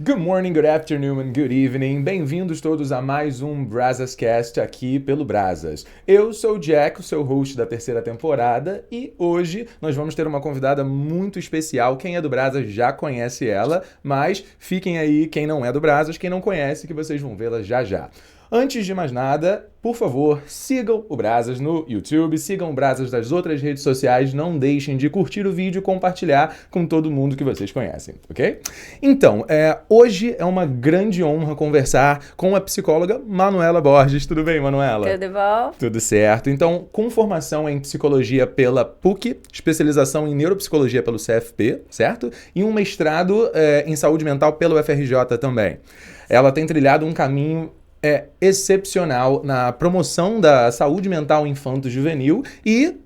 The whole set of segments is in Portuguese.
Good morning, good afternoon and good evening. Bem-vindos todos a mais um Brazascast aqui pelo Brazas. Eu sou o Jack, o seu host da terceira temporada, e hoje nós vamos ter uma convidada muito especial. Quem é do Brazas já conhece ela, mas fiquem aí, quem não é do Brazas, quem não conhece, que vocês vão vê-la já já. Antes de mais nada, por favor, sigam o Brazas no YouTube, sigam o Brazas das outras redes sociais, não deixem de curtir o vídeo e compartilhar com todo mundo que vocês conhecem, ok? Então, hoje é uma grande honra conversar com a psicóloga Manuela Borges. Tudo bem, Manuela? Tudo bom? Tudo certo. Então, com formação em psicologia pela PUC, especialização em neuropsicologia pelo CFP, certo? E um mestrado em saúde mental pelo FRJ também. Ela tem trilhado um caminho excepcional na promoção da saúde mental infanto-juvenil e,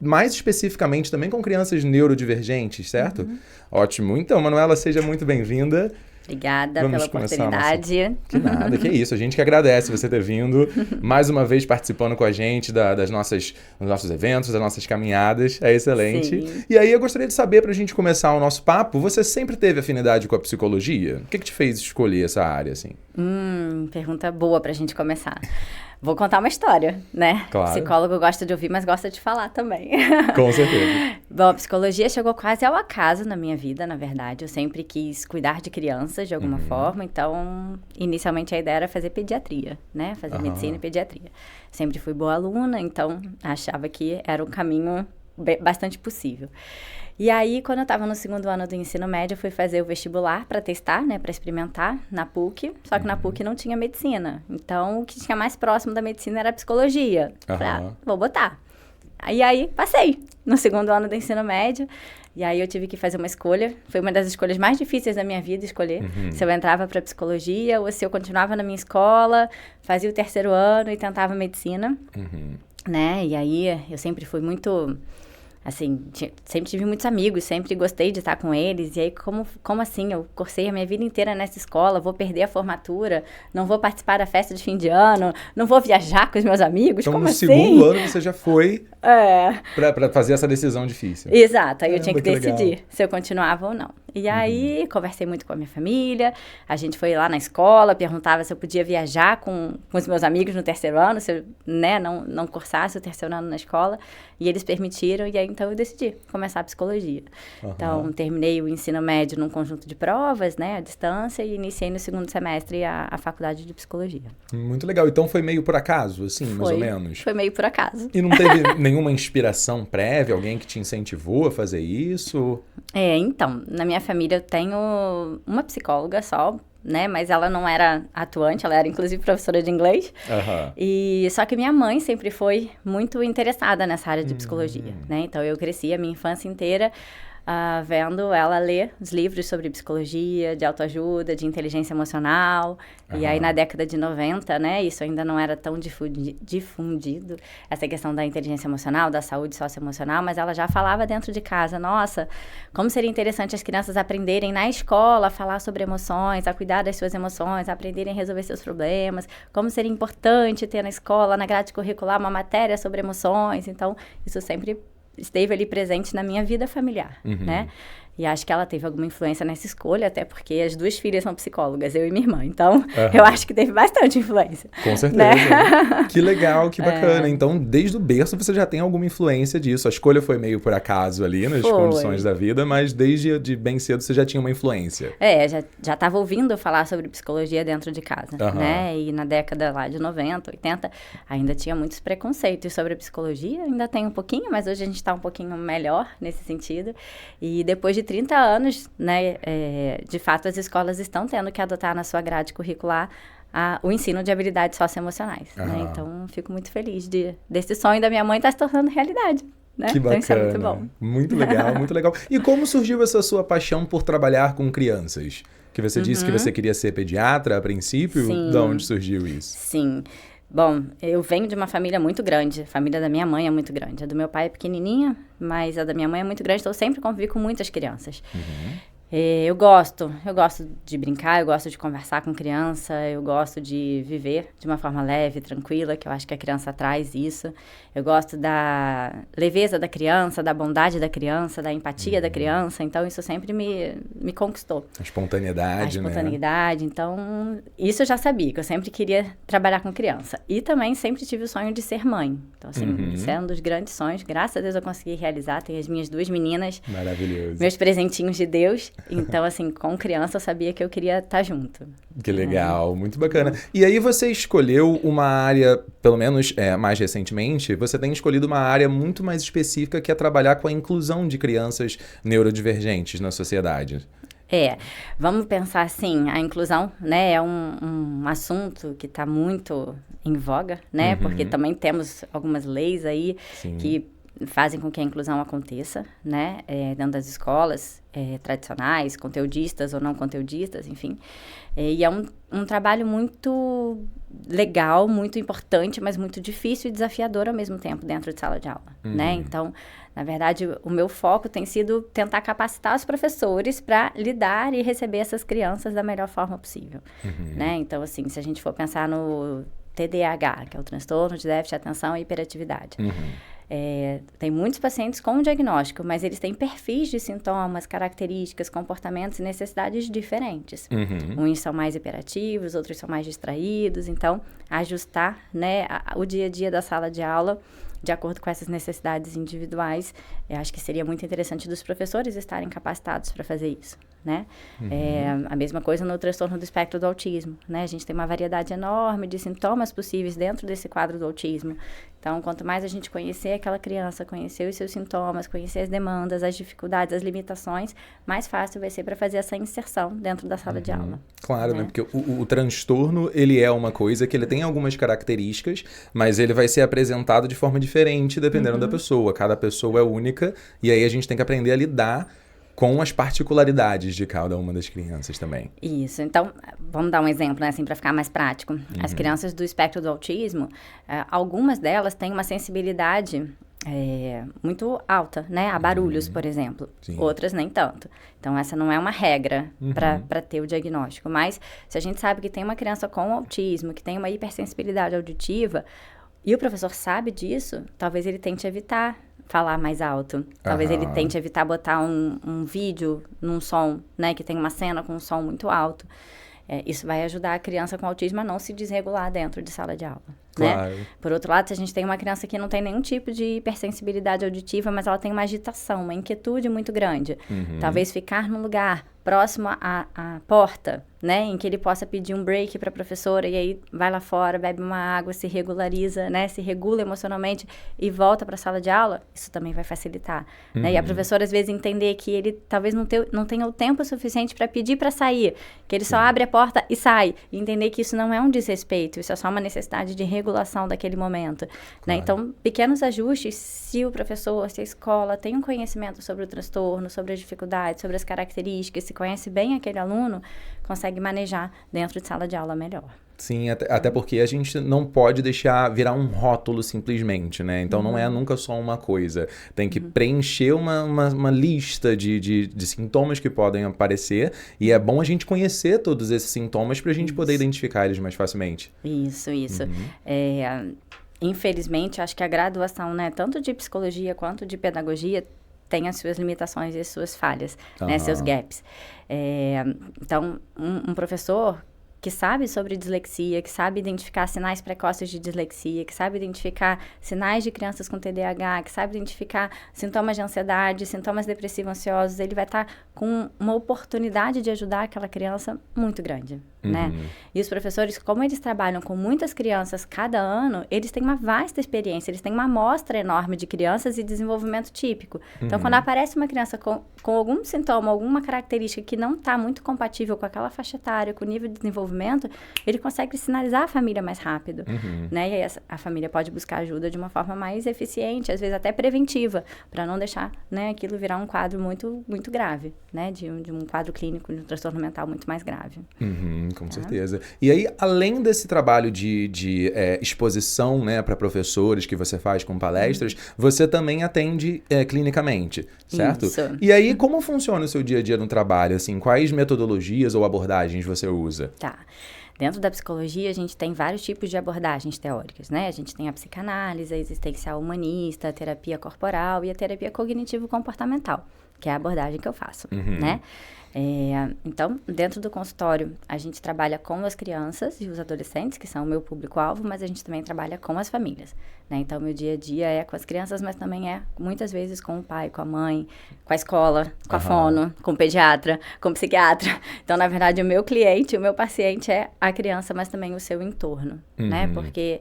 mais especificamente, também com crianças neurodivergentes, certo? Uhum. Ótimo. Então, Manuela, seja muito bem-vinda. Obrigada pela oportunidade. Que nada, que isso. A gente que agradece você ter vindo, mais uma vez participando com a gente dos nossos eventos, das nossas caminhadas. É excelente. Sim. E aí eu gostaria de saber, pra gente começar o nosso papo, você sempre teve afinidade com a psicologia? O que te fez escolher essa área, assim? Pergunta boa pra gente começar. Vou contar uma história, né? Claro. Psicólogo gosta de ouvir, mas gosta de falar também. Com certeza. Bom, a psicologia chegou quase ao acaso na minha vida, na verdade. Eu sempre quis cuidar de crianças de alguma forma, então, inicialmente a ideia era fazer pediatria, né? Fazer medicina e pediatria. Sempre fui boa aluna, então achava que era um caminho bastante possível. E aí, quando eu estava no segundo ano do ensino médio, eu fui fazer o vestibular para testar, né, para experimentar na PUC, só que na PUC não tinha medicina. Então, o que tinha mais próximo da medicina era a psicologia. Falei, vou botar. E aí, passei no segundo ano do ensino médio, e aí eu tive que fazer uma escolha. Foi uma das escolhas mais difíceis da minha vida, escolher se eu entrava para psicologia ou se eu continuava na minha escola, fazia o terceiro ano e tentava medicina, né? E aí, eu sempre fui muito... Assim, sempre tive muitos amigos, sempre gostei de estar com eles. E aí, como assim? Eu cursei a minha vida inteira nessa escola, vou perder a formatura, não vou participar da festa de fim de ano, não vou viajar com os meus amigos, então, como assim? Então, no segundo ano você já foi pra fazer essa decisão difícil. Exato, aí eu tinha que decidir se eu continuava ou não. E aí, conversei muito com a minha família, a gente foi lá na escola, perguntava se eu podia viajar com os meus amigos no terceiro ano, se eu, né, não cursasse o terceiro ano na escola, e eles permitiram, e aí então eu decidi começar a psicologia. Então, terminei o ensino médio num conjunto de provas, né, à distância, e iniciei no segundo semestre a faculdade de psicologia. Muito legal, então foi meio por acaso, assim, mais ou menos? Foi meio por acaso. E não teve nenhuma inspiração prévia, alguém que te incentivou a fazer isso? Então, na minha família eu tenho uma psicóloga só, né? Mas ela não era atuante, ela era inclusive professora de inglês. E só que minha mãe sempre foi muito interessada nessa área de psicologia, né? Então eu cresci a minha infância inteira vendo ela ler os livros sobre psicologia, de autoajuda, de inteligência emocional. E aí, na década de 90, né, isso ainda não era tão difundido, essa questão da inteligência emocional, da saúde socioemocional, mas ela já falava dentro de casa, nossa, como seria interessante as crianças aprenderem na escola a falar sobre emoções, a cuidar das suas emoções, a aprenderem a resolver seus problemas, como seria importante ter na escola, na grade curricular, uma matéria sobre emoções. Então, isso sempre esteve ali presente na minha vida familiar, né? E acho que ela teve alguma influência nessa escolha, até porque as duas filhas são psicólogas, eu e minha irmã. Então, eu acho que teve bastante influência. Com certeza. Né? Que legal, que bacana. Então, desde o berço você já tem alguma influência disso. A escolha foi meio por acaso ali, nas condições da vida, mas desde bem cedo você já tinha uma influência. Já estava ouvindo falar sobre psicologia dentro de casa, né? E na década lá de 90, 80, ainda tinha muitos preconceitos sobre a psicologia. Ainda tem um pouquinho, mas hoje a gente está um pouquinho melhor nesse sentido. E depois de 30 anos, né, de fato, as escolas estão tendo que adotar na sua grade curricular o ensino de habilidades socioemocionais. Né? Então, fico muito feliz desse sonho da minha mãe estar se tornando realidade. Né? Que bacana. Então, isso é muito bom. Muito legal, muito legal. E como surgiu essa sua paixão por trabalhar com crianças? Que você disse que você queria ser pediatra a princípio? Sim. De onde surgiu isso? Sim. Bom, eu venho de uma família muito grande. A família da minha mãe é muito grande. A do meu pai é pequenininha, mas a da minha mãe é muito grande. Então, eu sempre convivi com muitas crianças. Eu gosto de brincar, eu gosto de conversar com criança, eu gosto de viver de uma forma leve, tranquila, que eu acho que a criança traz isso. Eu gosto da leveza da criança, da bondade da criança, da empatia da criança, então isso sempre me conquistou. A espontaneidade, né? A espontaneidade, então isso eu já sabia, que eu sempre queria trabalhar com criança. E também sempre tive o sonho de ser mãe. Então, assim, isso é um dos grandes sonhos. Graças a Deus eu consegui realizar, tenho as minhas 2 meninas. Maravilhoso. Meus presentinhos de Deus. Então, assim, com criança eu sabia que eu queria estar junto. Que legal, muito bacana. E aí você escolheu uma área, pelo menos mais recentemente, você tem escolhido uma área muito mais específica que é trabalhar com a inclusão de crianças neurodivergentes na sociedade. Vamos pensar assim, a inclusão, né, é um assunto que está muito em voga, né, porque também temos algumas leis aí que fazem com que a inclusão aconteça, né, dentro das escolas tradicionais, conteudistas ou não conteudistas, enfim. E é um trabalho muito legal, muito importante, mas muito difícil e desafiador ao mesmo tempo dentro de sala de aula, né? Então, na verdade, o meu foco tem sido tentar capacitar os professores para lidar e receber essas crianças da melhor forma possível, né? Então, assim, se a gente for pensar no TDAH, que é o transtorno de déficit de atenção e hiperatividade. Tem muitos pacientes com diagnóstico, mas eles têm perfis de sintomas, características, comportamentos e necessidades diferentes. Uns são mais hiperativos, outros são mais distraídos. Então, ajustar, né, o dia a dia da sala de aula de acordo com essas necessidades individuais, eu acho que seria muito interessante dos professores estarem capacitados para fazer isso, né? A mesma coisa no transtorno do espectro do autismo, né? A gente tem uma variedade enorme de sintomas possíveis dentro desse quadro do autismo. Então, quanto mais a gente conhecer aquela criança, conhecer os seus sintomas, conhecer as demandas, as dificuldades, as limitações, mais fácil vai ser para fazer essa inserção dentro da sala de aula. Claro, né? Porque o transtorno, ele é uma coisa que ele tem algumas características, mas ele vai ser apresentado de forma diferente dependendo da pessoa. Cada pessoa é única e aí a gente tem que aprender a lidar com as particularidades de cada uma das crianças também. Isso. Então, vamos dar um exemplo, né, assim, para ficar mais prático. As crianças do espectro do autismo, algumas delas têm uma sensibilidade muito alta, né, a barulhos, por exemplo. Outras nem tanto. Então, essa não é uma regra para ter o diagnóstico. Mas, se a gente sabe que tem uma criança com autismo, que tem uma hipersensibilidade auditiva, e o professor sabe disso, talvez ele tente evitar falar mais alto. Talvez ele tente evitar botar um vídeo num som, né, que tem uma cena com um som muito alto. Isso vai ajudar a criança com autismo a não se desregular dentro de sala de aula. Claro. Né? Por outro lado, se a gente tem uma criança que não tem nenhum tipo de hipersensibilidade auditiva, mas ela tem uma agitação, uma inquietude muito grande. Talvez ficar num lugar próximo à porta, né, em que ele possa pedir um break para a professora e aí vai lá fora, bebe uma água, se regulariza, né, se regula emocionalmente e volta para a sala de aula, isso também vai facilitar. Né? E a professora, às vezes, entender que ele talvez não tenha o tempo suficiente para pedir para sair, que ele só abre a porta e sai, e entender que isso não é um desrespeito, isso é só uma necessidade de regulação daquele momento. Claro. Né? Então, pequenos ajustes, se o professor, se a escola tem um conhecimento sobre o transtorno, sobre as dificuldades, sobre as características, se conhece bem aquele aluno, consegue manejar dentro de sala de aula melhor. Sim, até porque a gente não pode deixar virar um rótulo simplesmente, né? Então não é nunca só uma coisa. Tem que preencher uma lista de sintomas que podem aparecer e é bom a gente conhecer todos esses sintomas para a gente poder identificar eles mais facilmente. Isso. Infelizmente, acho que a graduação, né, tanto de psicologia quanto de pedagogia, tem as suas limitações e as suas falhas, né, seus gaps. Então, um professor que sabe sobre dislexia, que sabe identificar sinais precoces de dislexia, que sabe identificar sinais de crianças com TDAH, que sabe identificar sintomas de ansiedade, sintomas depressivos ansiosos, ele vai estar com uma oportunidade de ajudar aquela criança muito grande, né? E os professores, como eles trabalham com muitas crianças cada ano, eles têm uma vasta experiência, eles têm uma amostra enorme de crianças e desenvolvimento típico. Então, quando aparece uma criança com algum sintoma, alguma característica que não está muito compatível com aquela faixa etária, com o nível de desenvolvimento, ele consegue sinalizar a família mais rápido, né? E aí a família pode buscar ajuda de uma forma mais eficiente, às vezes até preventiva, para não deixar, né, aquilo virar um quadro muito, muito grave, né? De um quadro clínico, de um transtorno mental muito mais grave. Com certeza. E aí, além desse trabalho de exposição, né, para professores que você faz com palestras, você também atende clinicamente, certo? Isso. E aí, como funciona o seu dia a dia no trabalho? Assim, quais metodologias ou abordagens você usa? Tá. Dentro da psicologia, a gente tem vários tipos de abordagens teóricas, né? A gente tem a psicanálise, a existencial humanista, a terapia corporal e a terapia cognitivo-comportamental, que é a abordagem que eu faço, né? Então, dentro do consultório, a gente trabalha com as crianças e os adolescentes, que são o meu público-alvo, mas a gente também trabalha com as famílias, né? Então, meu dia a dia é com as crianças, mas também é, muitas vezes, com o pai, com a mãe, com a escola, com a fono, com o pediatra, com o psiquiatra. Então, na verdade, o meu cliente, o meu paciente é a criança, mas também o seu entorno, né? Porque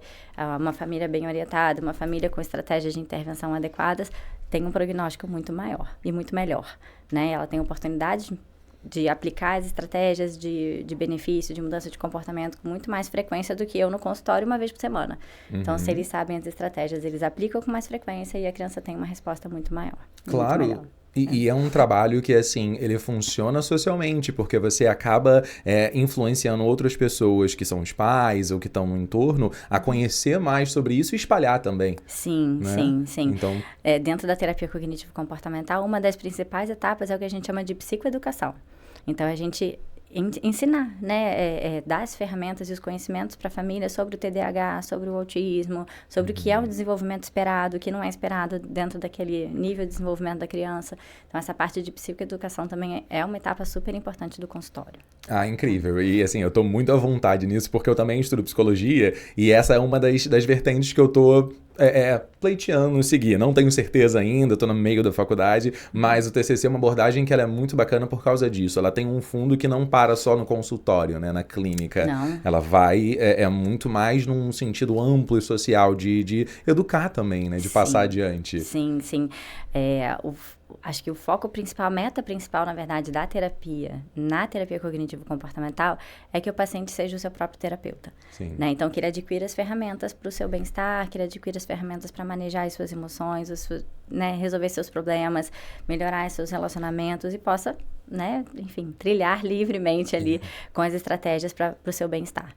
uma família bem orientada, uma família com estratégias de intervenção adequadas, tem um prognóstico muito maior e muito melhor, né? Ela tem oportunidade de aplicar as estratégias de benefício, de mudança de comportamento com muito mais frequência do que eu no consultório uma vez por semana. Então, se eles sabem as estratégias, eles aplicam com mais frequência e a criança tem uma resposta muito maior. Claro. Muito melhor. E é um trabalho que, assim, ele funciona socialmente, porque você acaba influenciando outras pessoas que são os pais ou que estão no entorno a conhecer mais sobre isso e espalhar também. Sim, né? sim. Então, Dentro da terapia cognitivo-comportamental, uma das principais etapas é o que a gente chama de psicoeducação. Então, a gente ensinar, né, dar as ferramentas e os conhecimentos para a família sobre o TDAH, sobre o autismo, sobre o que é o desenvolvimento esperado, o que não é esperado dentro daquele nível de desenvolvimento da criança. Então, essa parte de psicoeducação também é uma etapa super importante do consultório. Ah, incrível. E assim, eu tô muito à vontade nisso, porque eu também estudo psicologia, e essa é uma das vertentes que eu tô pleiteando seguir. Não tenho certeza ainda, tô no meio da faculdade, mas o TCC é uma abordagem que ela é muito bacana por causa disso. Ela tem um fundo que não para só no consultório, né, na clínica. Não. Ela vai, muito mais num sentido amplo e social de educar também, né, de passar adiante. Sim. Acho que o foco principal, a meta principal, na verdade, da terapia, na terapia cognitivo-comportamental, é que o paciente seja o seu próprio terapeuta. Sim. Né? Então, que ele adquira as ferramentas para o seu bem-estar, que ele adquira as ferramentas para manejar as suas emoções, né, resolver seus problemas, melhorar seus relacionamentos e possa, né, enfim, trilhar livremente ali com as estratégias para o seu bem-estar.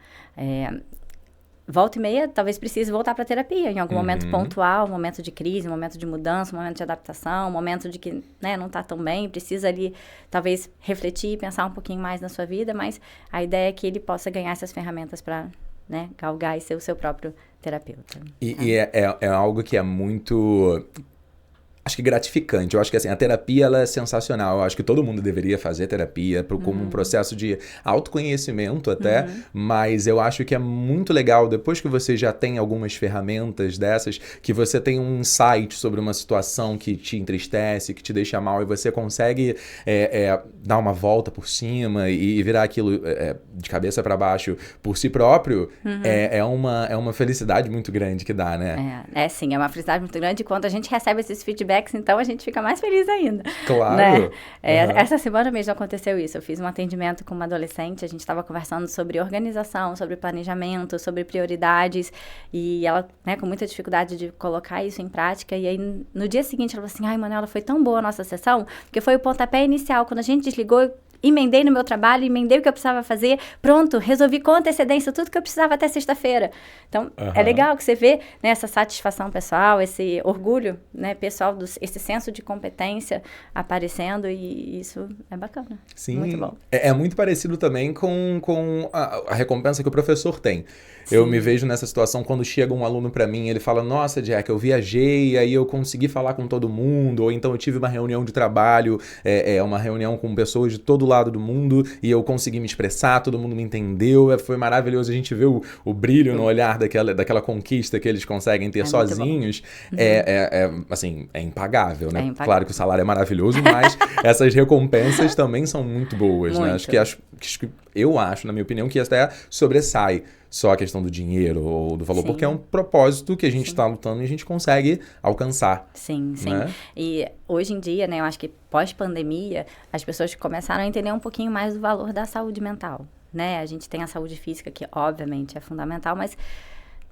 Volta e meia, talvez precise voltar para a terapia em algum momento pontual, um momento de crise, um momento de mudança, um momento de adaptação, um momento de que, né, não está tão bem, precisa ali, talvez, refletir, pensar um pouquinho mais na sua vida, mas a ideia é que ele possa ganhar essas ferramentas para, né, galgar e ser o seu próprio terapeuta. E é algo que é muito... acho que gratificante. Eu acho que assim, a terapia ela é sensacional. Eu acho que todo mundo deveria fazer terapia como um processo de autoconhecimento até, mas eu acho que é muito legal, depois que você já tem algumas ferramentas dessas, que você tem um insight sobre uma situação que te entristece, que te deixa mal, e você consegue dar uma volta por cima e virar aquilo de cabeça para baixo por si próprio, é uma felicidade muito grande que dá, né? Sim, é uma felicidade muito grande. E quando a gente recebe esses feedbacks, então a gente fica mais feliz ainda. Claro. Né? Essa semana mesmo aconteceu isso. Eu fiz um atendimento com uma adolescente, a gente estava conversando sobre organização, sobre planejamento, sobre prioridades, e ela, né, com muita dificuldade de colocar isso em prática, e aí no dia seguinte ela falou assim: ai, Manuela, foi tão boa a nossa sessão, porque foi o pontapé inicial, quando a gente desligou, emendei no meu trabalho, emendei o que eu precisava fazer, pronto, resolvi com antecedência tudo que eu precisava até sexta-feira. Então, é legal que você vê, né, essa satisfação pessoal, esse orgulho, né, pessoal, esse senso de competência aparecendo, e isso é bacana. Sim, muito bom. É muito parecido também com a recompensa que o professor tem. Sim. Eu me vejo nessa situação quando chega um aluno para mim, ele fala: nossa, Jack, eu viajei, aí eu consegui falar com todo mundo, ou então eu tive uma reunião de trabalho, uma reunião com pessoas de todo lado do mundo, e eu consegui me expressar, todo mundo me entendeu, foi maravilhoso. A gente vê o brilho no olhar daquela conquista que eles conseguem ter sozinhos. Assim, é impagável, né? É impagável. Claro que o salário é maravilhoso, mas essas recompensas também são muito boas, né? Eu acho, na minha opinião, que até sobressai só a questão do dinheiro ou do valor, porque é um propósito que a gente está lutando e a gente consegue alcançar. Sim. Né? E hoje em dia, né, eu acho que pós-pandemia, as pessoas começaram a entender um pouquinho mais do valor da saúde mental, né? A gente tem a saúde física, que obviamente é fundamental, mas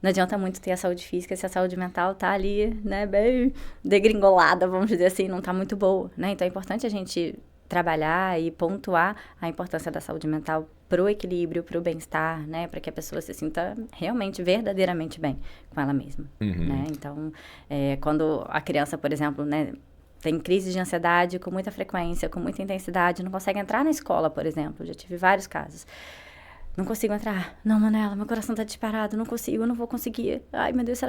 não adianta muito ter a saúde física se a saúde mental tá ali, né, bem degringolada, vamos dizer assim, não tá muito boa, né? Então é importante a gente trabalhar e pontuar a importância da saúde mental pro equilíbrio, pro bem-estar, né? Para que a pessoa se sinta realmente, verdadeiramente bem com ela mesma, né? Então, quando a criança, por exemplo, né, tem crise de ansiedade com muita frequência, com muita intensidade, não consegue entrar na escola, por exemplo. Já tive vários casos. Não consigo entrar. Não, Manela, meu coração tá disparado. Não consigo, eu não vou conseguir. Ai, meu Deus,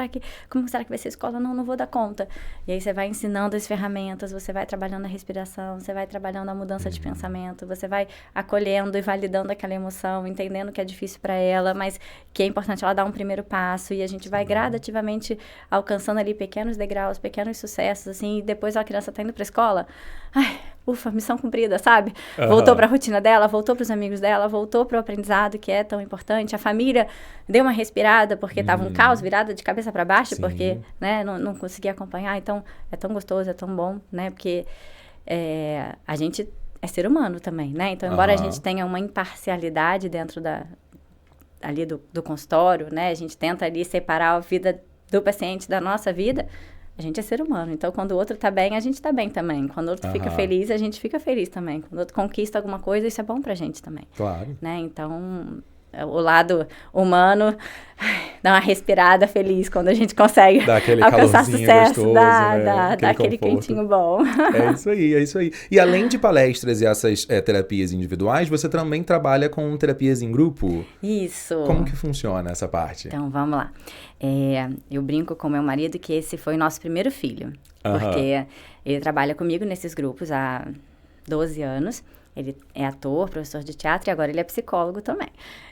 como será que vai ser a escola? Não vou dar conta. E aí você vai ensinando as ferramentas, você vai trabalhando a respiração, você vai trabalhando a mudança de pensamento, você vai acolhendo e validando aquela emoção, entendendo que é difícil para ela, mas que é importante ela dar um primeiro passo. E a gente vai gradativamente alcançando ali pequenos degraus, pequenos sucessos, assim, e depois a criança tá indo pra escola. Ai, ufa, missão cumprida, sabe? Voltou para a rotina dela, voltou para os amigos dela, voltou para o aprendizado, que é tão importante. A família deu uma respirada, porque estava um caos, virada de cabeça para baixo, porque, né, não conseguia acompanhar. Então, é tão gostoso, é tão bom, né? Porque a gente é ser humano também, né? Então, embora a gente tenha uma imparcialidade dentro ali do consultório, né? A gente tenta ali separar a vida do paciente da nossa vida. A gente é ser humano, então quando o outro tá bem, a gente tá bem também. Quando o outro fica feliz, a gente fica feliz também. Quando o outro conquista alguma coisa, isso é bom pra gente também. Claro. Né? Então, o lado humano dá uma respirada feliz quando a gente consegue alcançar sucesso, gostoso, dá aquele quentinho bom. É isso aí, é isso aí. E além de palestras e essas terapias individuais, você também trabalha com terapias em grupo? Isso. Como que funciona essa parte? Então, vamos lá. Eu brinco com meu marido que esse foi o nosso primeiro filho, porque ele trabalha comigo nesses grupos há 12 anos. Ele é ator, professor de teatro e agora ele é psicólogo também.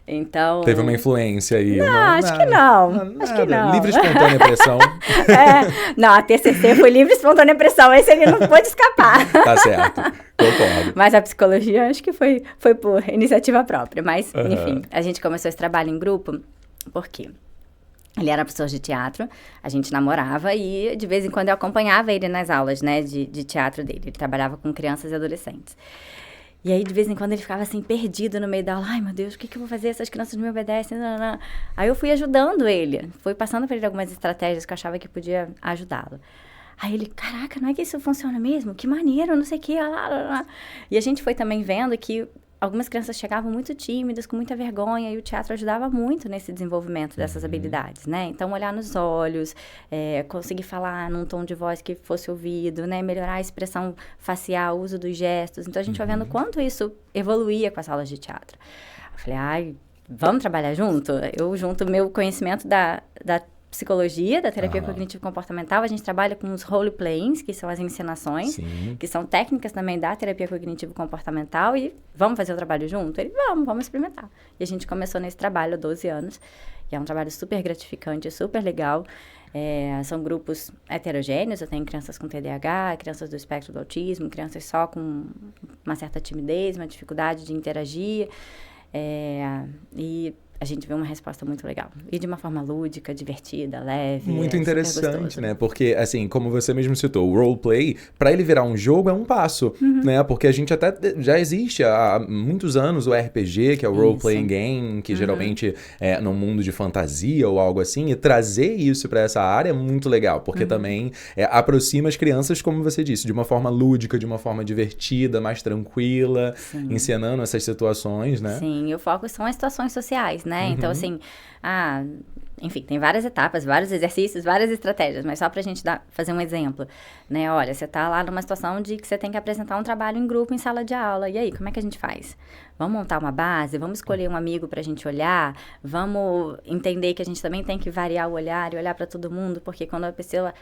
Então... Teve uma influência aí? Acho que não. Acho que não. Livre, espontânea pressão. Não, a TCC foi livre, espontânea pressão. Esse ele não pôde escapar. Tá certo, concordo. Mas a psicologia, acho que foi por iniciativa própria. Mas, enfim, a gente começou esse trabalho em grupo porque... Ele era professor de teatro, a gente namorava e de vez em quando eu acompanhava ele nas aulas, né, de teatro dele. Ele trabalhava com crianças e adolescentes. E aí, de vez em quando, ele ficava assim, perdido no meio da aula. Ai, meu Deus, o que eu vou fazer? Essas crianças não me obedecem. Não, não. Aí eu fui ajudando ele. Fui passando para ele algumas estratégias que eu achava que podia ajudá-lo. Aí ele, caraca, não é que isso funciona mesmo? Que maneiro, não sei o que. E a gente foi também vendo que algumas crianças chegavam muito tímidas, com muita vergonha, e o teatro ajudava muito nesse desenvolvimento dessas habilidades, né? Então, olhar nos olhos, conseguir falar num tom de voz que fosse ouvido, né? Melhorar a expressão facial, o uso dos gestos. Então, a gente vai vendo quanto isso evoluía com as aulas de teatro. Eu falei, vamos trabalhar junto? Eu junto o meu conhecimento da psicologia, da terapia cognitivo-comportamental, a gente trabalha com os role-playings, que são as encenações, que são técnicas também da terapia cognitivo-comportamental, e vamos fazer o trabalho junto? Ele, vamos experimentar. E a gente começou nesse trabalho há 12 anos, e é um trabalho super gratificante, super legal. São grupos heterogêneos, eu tenho crianças com TDAH, crianças do espectro do autismo, crianças só com uma certa timidez, uma dificuldade de interagir, e a gente vê uma resposta muito legal. E de uma forma lúdica, divertida, leve. Muito interessante, né? Porque, assim, como você mesmo citou, o roleplay, para ele virar um jogo é um passo, né? Porque a gente até já existe há muitos anos o RPG, que é o role-playing game, que geralmente é num mundo de fantasia ou algo assim, e trazer isso para essa área é muito legal, porque também aproxima as crianças, como você disse, de uma forma lúdica, de uma forma divertida, mais tranquila, encenando essas situações, né? Sim, e o foco são as situações sociais, né? Então, assim, enfim, tem várias etapas, vários exercícios, várias estratégias, mas só pra gente fazer um exemplo, né? Olha, você tá lá numa situação de que você tem que apresentar um trabalho em grupo em sala de aula, e aí, como é que a gente faz? Vamos montar uma base? Vamos escolher um amigo pra gente olhar? Vamos entender que a gente também tem que variar o olhar e olhar pra todo mundo, porque quando a pessoa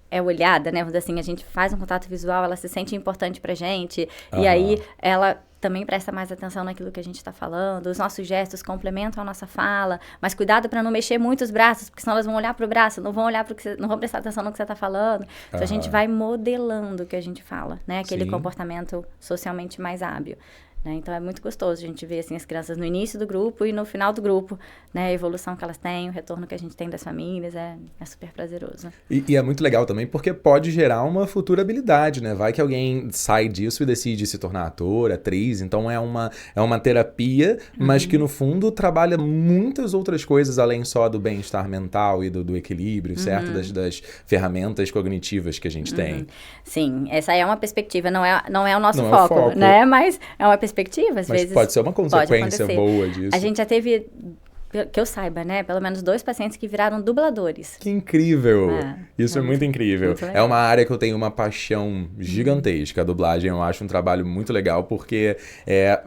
é olhada, né? Vamos dizer assim, a gente faz um contato visual, ela se sente importante pra gente, e aí ela também presta mais atenção naquilo que a gente está falando, os nossos gestos complementam a nossa fala, mas cuidado para não mexer muito os braços, porque senão elas vão olhar para o braço, não vão olhar não vão prestar atenção no que você está falando. Então a gente vai modelando o que a gente fala, né? Aquele comportamento socialmente mais hábil. né? Então, é muito gostoso a gente ver, assim, as crianças no início do grupo e no final do grupo, né? A evolução que elas têm, o retorno que a gente tem das famílias, é super prazeroso. E é muito legal também porque pode gerar uma futura habilidade, né? Vai que alguém sai disso e decide se tornar ator, atriz, então é uma terapia, mas que no fundo trabalha muitas outras coisas além só do bem-estar mental e do equilíbrio, certo? Das ferramentas cognitivas que a gente tem. Sim, essa é uma perspectiva, não é o nosso Não é o foco, foco. né? Mas é uma perspectiva, às Mas vezes. pode ser uma consequência acontecer. boa disso. A gente já teve, que eu saiba, né? Pelo menos 2 pacientes que viraram dubladores. Que incrível! Isso é muito muito incrível. muito legal. É uma área que eu tenho uma paixão gigantesca. A dublagem eu acho um trabalho muito legal porque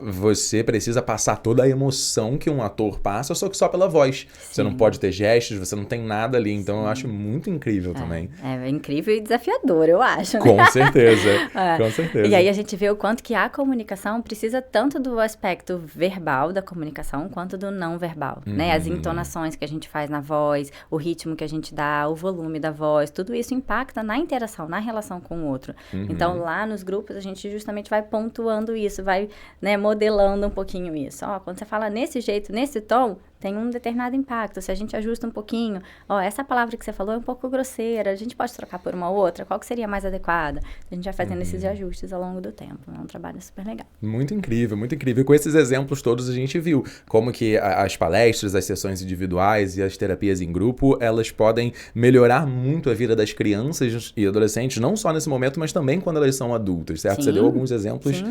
você precisa passar toda a emoção que um ator passa, só que só pela voz. Você não pode ter gestos, você não tem nada ali. Então eu acho muito incrível também. É incrível e desafiador, eu acho, né? Com certeza, com certeza. E aí a gente vê o quanto que a comunicação precisa tanto do aspecto verbal da comunicação quanto do não verbal, né? As entonações que a gente faz na voz, o ritmo que a gente dá, o volume da voz, tudo isso impacta na interação, na relação com o outro. Então, lá nos grupos, a gente justamente vai pontuando isso, vai, né, modelando um pouquinho isso. Ó, quando você fala nesse jeito, nesse tom, tem um determinado impacto. Se a gente ajusta um pouquinho, essa palavra que você falou é um pouco grosseira, a gente pode trocar por uma outra, qual que seria mais adequada? A gente vai fazendo esses ajustes ao longo do tempo. É um trabalho super legal. Muito incrível, muito incrível. E com esses exemplos todos a gente viu como que as palestras, as sessões individuais e as terapias em grupo, elas podem melhorar muito a vida das crianças e adolescentes, não só nesse momento, mas também quando elas são adultas, certo? Sim. Você deu alguns exemplos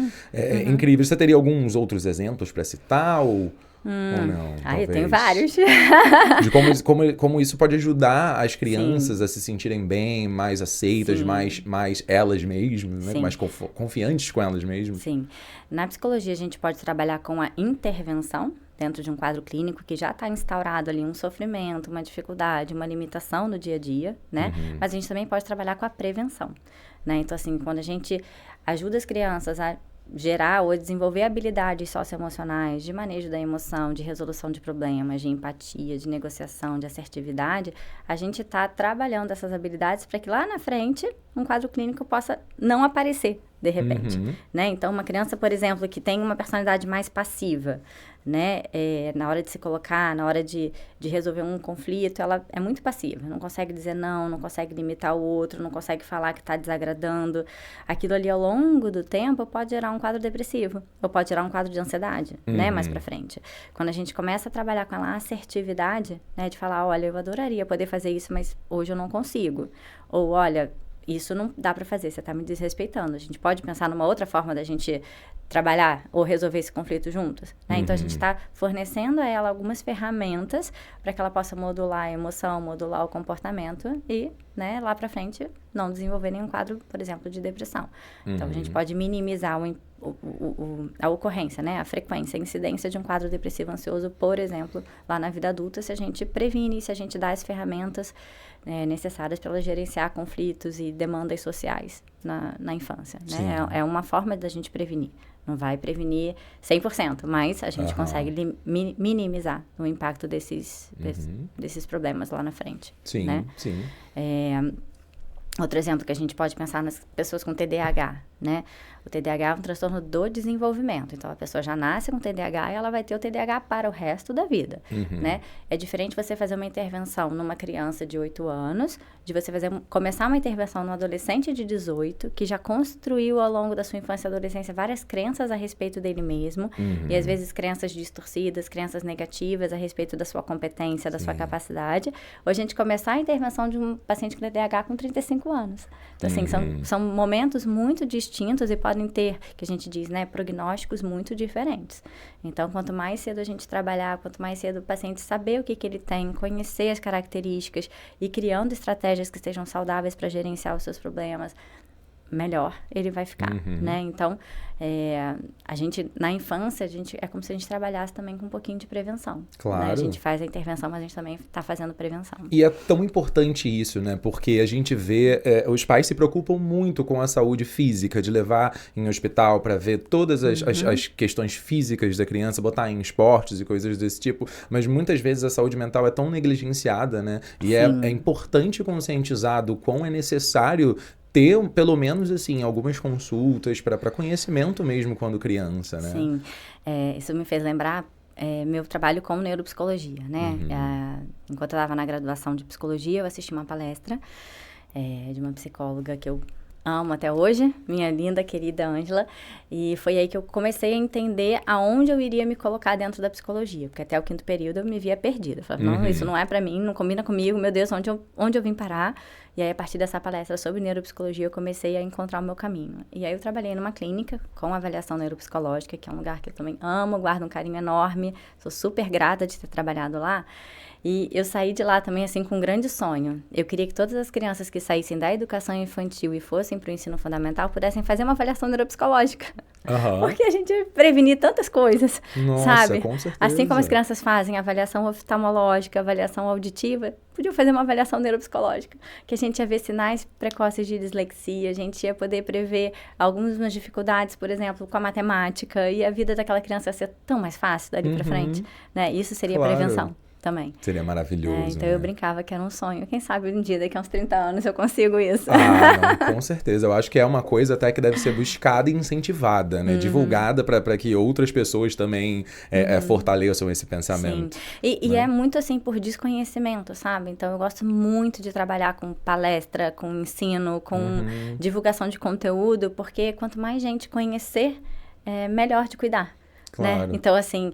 incríveis. Você teria alguns outros exemplos para citar ou não? Eu tenho vários. De como isso pode ajudar as crianças a se sentirem bem, mais aceitas, mais elas mesmas, né? Mais confiantes com elas mesmas. Sim. Na psicologia, a gente pode trabalhar com a intervenção dentro de um quadro clínico que já está instaurado ali um sofrimento, uma dificuldade, uma limitação no dia a dia, né? Mas a gente também pode trabalhar com a prevenção, né? Então, assim, quando a gente ajuda as crianças a gerar ou desenvolver habilidades socioemocionais de manejo da emoção, de resolução de problemas, de empatia, de negociação, de assertividade, a gente está trabalhando essas habilidades para que lá na frente um quadro clínico possa não aparecer de repente, né? Então, uma criança, por exemplo, que tem uma personalidade mais passiva, né? Na hora de se colocar, na hora de resolver um conflito, ela é muito passiva, não consegue dizer não, não consegue limitar o outro, não consegue falar que está desagradando. Aquilo ali, ao longo do tempo, pode gerar um quadro depressivo, ou pode gerar um quadro de ansiedade, né? Mais pra frente. Quando a gente começa a trabalhar com a assertividade, né? De falar, olha, eu adoraria poder fazer isso, mas hoje eu não consigo. Ou, olha, isso não dá para fazer, você está me desrespeitando. A gente pode pensar numa outra forma da gente trabalhar ou resolver esse conflito juntos, né? Então, a gente está fornecendo a ela algumas ferramentas para que ela possa modular a emoção, modular o comportamento e, né, lá para frente, não desenvolver nenhum quadro, por exemplo, de depressão. Então, a gente pode minimizar a ocorrência, né? A frequência, a incidência de um quadro depressivo ansioso, por exemplo, lá na vida adulta, se a gente previne, se a gente dá as ferramentas necessárias para ela gerenciar conflitos e demandas sociais na infância, né? É uma forma da gente prevenir. Não vai prevenir 100%, mas a gente consegue minimizar o impacto desses problemas lá na frente. Sim, né? sim. Outro exemplo que a gente pode pensar nas pessoas com TDAH, né? O TDAH é um transtorno do desenvolvimento. Então, a pessoa já nasce com TDAH e ela vai ter o TDAH para o resto da vida, né? É diferente você fazer uma intervenção numa criança de 8 anos, de você começar uma intervenção num adolescente de 18, que já construiu ao longo da sua infância e adolescência várias crenças a respeito dele mesmo, e às vezes crenças distorcidas, crenças negativas a respeito da sua competência, da sua capacidade. Ou a gente começar a intervenção de um paciente com TDAH com 35 anos. Então, assim, são momentos muito distintos e podem ter, que a gente diz, né, prognósticos muito diferentes. Então, quanto mais cedo a gente trabalhar, quanto mais cedo o paciente saber o que ele tem, conhecer as características e criando estratégias que sejam saudáveis para gerenciar os seus problemas, melhor ele vai ficar, né? Então, a gente, na infância, é como se a gente trabalhasse também com um pouquinho de prevenção. Claro. Né? A gente faz a intervenção, mas a gente também está fazendo prevenção. E é tão importante isso, né? Porque a gente vê, os pais se preocupam muito com a saúde física, de levar em hospital para ver todas as questões físicas da criança, botar em esportes e coisas desse tipo, mas muitas vezes a saúde mental é tão negligenciada, né? E é importante conscientizar do quão é necessário ter, pelo menos, assim, algumas consultas para conhecimento mesmo quando criança, né? Sim. Isso me fez lembrar meu trabalho com neuropsicologia, né? Enquanto eu estava na graduação de psicologia, eu assisti uma palestra de uma psicóloga que eu amo até hoje, minha linda, querida Ângela, e foi aí que eu comecei a entender aonde eu iria me colocar dentro da psicologia, porque até o 5º período eu me via perdida. Eu falava, não, isso não é pra mim, não combina comigo, meu Deus, onde eu vim parar? E aí, a partir dessa palestra sobre neuropsicologia, eu comecei a encontrar o meu caminho. E aí, eu trabalhei numa clínica com avaliação neuropsicológica, que é um lugar que eu também amo, guardo um carinho enorme, sou super grata de ter trabalhado lá. E eu saí de lá também, assim, com um grande sonho. Eu queria que todas as crianças que saíssem da educação infantil e fossem para o ensino fundamental pudessem fazer uma avaliação neuropsicológica. Porque a gente prevenir tantas coisas, Nossa, sabe? com certeza. Assim como as crianças fazem avaliação oftalmológica, avaliação auditiva, podiam fazer uma avaliação neuropsicológica, que a gente ia ver sinais precoces de dislexia, a gente ia poder prever algumas dificuldades, por exemplo, com a matemática, e a vida daquela criança ia ser tão mais fácil dali para frente, né? Isso seria prevenção também. Seria maravilhoso. Então, eu brincava que era um sonho. Quem sabe um dia, daqui a uns 30 anos, eu consigo isso. Não, com certeza. Eu acho que é uma coisa até que deve ser buscada e incentivada, né? Divulgada para que outras pessoas também fortaleçam esse pensamento. Sim. E é muito assim por desconhecimento, sabe? Então, eu gosto muito de trabalhar com palestra, com ensino, com divulgação de conteúdo, porque quanto mais gente conhecer, melhor de cuidar. Claro. Né? Então, assim...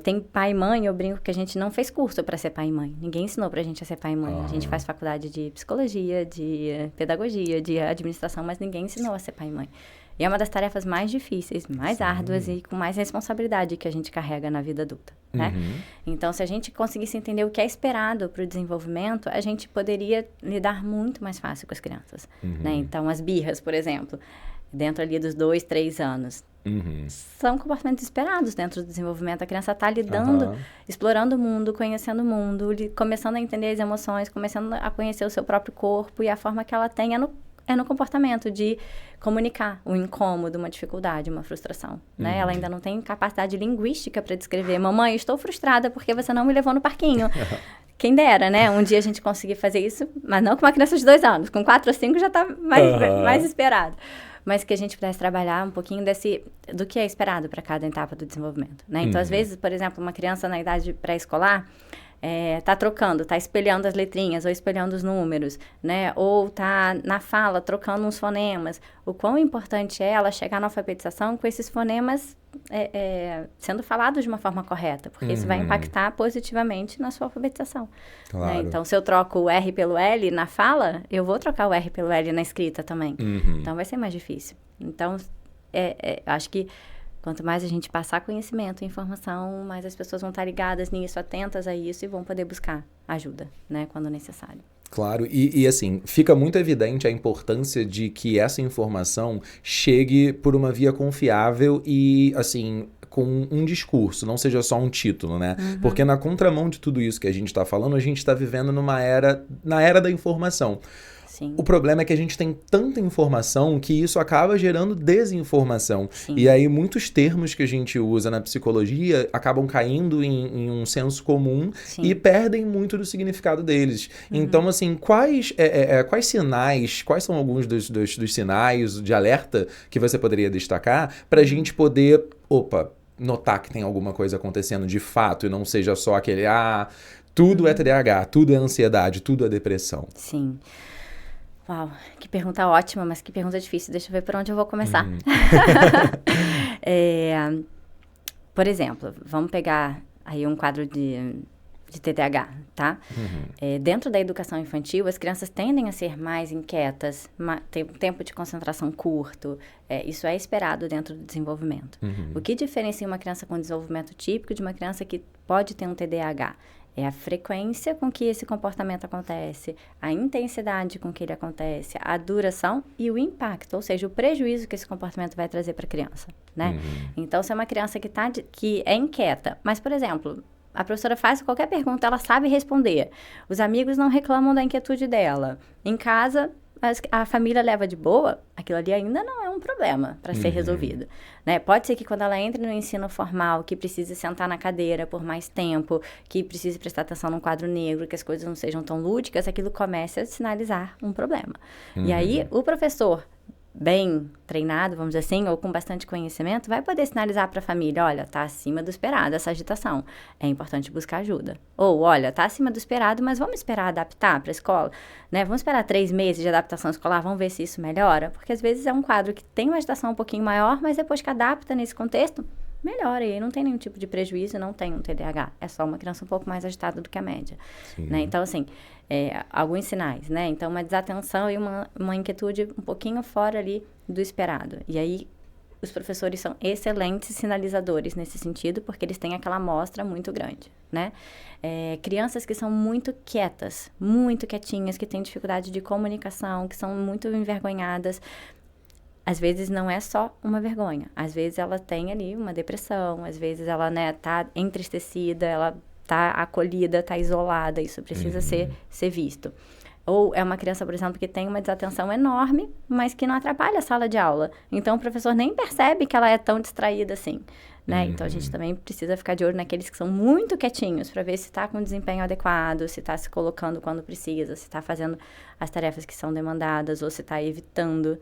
tem pai e mãe, eu brinco que a gente não fez curso para ser pai e mãe. Ninguém ensinou pra gente a ser pai e mãe. A gente faz faculdade de psicologia, de pedagogia, de administração, mas ninguém ensinou a ser pai e mãe. E é uma das tarefas mais difíceis, mais árduas e com mais responsabilidade que a gente carrega na vida adulta, né? Então, se a gente conseguisse entender o que é esperado para o desenvolvimento, a gente poderia lidar muito mais fácil com as crianças, né? Então, as birras, por exemplo, dentro ali dos 2, 3 anos, são comportamentos esperados dentro do desenvolvimento. A criança está lidando, explorando o mundo, conhecendo o mundo, começando a entender as emoções, começando a conhecer o seu próprio corpo, e a forma que ela tem é no comportamento de comunicar um incômodo, uma dificuldade, uma frustração, né? Ela ainda não tem capacidade linguística para descrever: mamãe, estou frustrada porque você não me levou no parquinho. Quem dera, né? Um dia a gente conseguir fazer isso, mas não com uma criança de 2 anos. Com 4 ou 5 já está mais esperado. Mas que a gente pudesse trabalhar um pouquinho do que é esperado para cada etapa do desenvolvimento, né? Então, às vezes, por exemplo, uma criança na idade pré-escolar tá trocando, tá espelhando as letrinhas ou espelhando os números, né? Ou tá na fala trocando uns fonemas. O quão importante é ela chegar na alfabetização com esses fonemas sendo falados de uma forma correta, porque isso vai impactar positivamente na sua alfabetização. Claro. Né? Então, se eu troco o R pelo L na fala, eu vou trocar o R pelo L na escrita também. Então, vai ser mais difícil. Então, acho que quanto mais a gente passar conhecimento e informação, mais as pessoas vão estar ligadas nisso, atentas a isso, e vão poder buscar ajuda, né, quando necessário. Claro, e assim, fica muito evidente a importância de que essa informação chegue por uma via confiável e, assim, com um discurso, não seja só um título, né? Porque na contramão de tudo isso que a gente está falando, a gente está vivendo na era da informação. Sim. O problema é que a gente tem tanta informação que isso acaba gerando desinformação. Sim. E aí muitos termos que a gente usa na psicologia acabam caindo em um senso comum e perdem muito do significado deles. Então, assim, quais sinais, quais são alguns dos sinais de alerta que você poderia destacar para a gente poder, notar que tem alguma coisa acontecendo de fato e não seja só aquele, tudo é TDAH, tudo é ansiedade, tudo é depressão? Sim. Uau, que pergunta ótima, mas que pergunta difícil. Deixa eu ver por onde eu vou começar. Por exemplo, vamos pegar aí um quadro de TDAH, tá? Dentro da educação infantil, as crianças tendem a ser mais inquietas, tem um tempo de concentração curto. Isso é esperado dentro do desenvolvimento. O que diferencia uma criança com desenvolvimento típico de uma criança que pode ter um TDAH? É a frequência com que esse comportamento acontece, a intensidade com que ele acontece, a duração e o impacto, ou seja, o prejuízo que esse comportamento vai trazer para a criança, né? Então, se é uma criança que é inquieta, mas, por exemplo, a professora faz qualquer pergunta, ela sabe responder. Os amigos não reclamam da inquietude dela. Em casa, a família leva de boa, aquilo ali ainda não é um problema para ser resolvido, né? Pode ser que quando ela entre no ensino formal, que precise sentar na cadeira por mais tempo, que precise prestar atenção num quadro negro, que as coisas não sejam tão lúdicas, aquilo comece a sinalizar um problema. E aí, o professor bem treinado, vamos dizer assim, ou com bastante conhecimento, vai poder sinalizar para a família, olha, tá acima do esperado essa agitação, é importante buscar ajuda. Ou, olha, tá acima do esperado, mas vamos esperar adaptar para a escola, né? Vamos esperar 3 meses de adaptação escolar, vamos ver se isso melhora, porque às vezes é um quadro que tem uma agitação um pouquinho maior, mas depois que adapta nesse contexto, melhora, e aí não tem nenhum tipo de prejuízo, não tem um TDAH, é só uma criança um pouco mais agitada do que a média, né? Então, assim, alguns sinais, né? Então, uma desatenção e uma inquietude um pouquinho fora ali do esperado. E aí, os professores são excelentes sinalizadores nesse sentido, porque eles têm aquela amostra muito grande, né? Crianças que são muito quietas, muito quietinhas, que têm dificuldade de comunicação, que são muito envergonhadas, às vezes não é só uma vergonha. Às vezes ela tem ali uma depressão, às vezes ela, né, tá entristecida, ela tá acolhida, tá isolada, isso precisa ser visto. Ou é uma criança, por exemplo, que tem uma desatenção enorme, mas que não atrapalha a sala de aula. Então, o professor nem percebe que ela é tão distraída assim, né? Então, a gente também precisa ficar de olho naqueles que são muito quietinhos, para ver se está com desempenho adequado, se está se colocando quando precisa, se está fazendo as tarefas que são demandadas, ou se está evitando,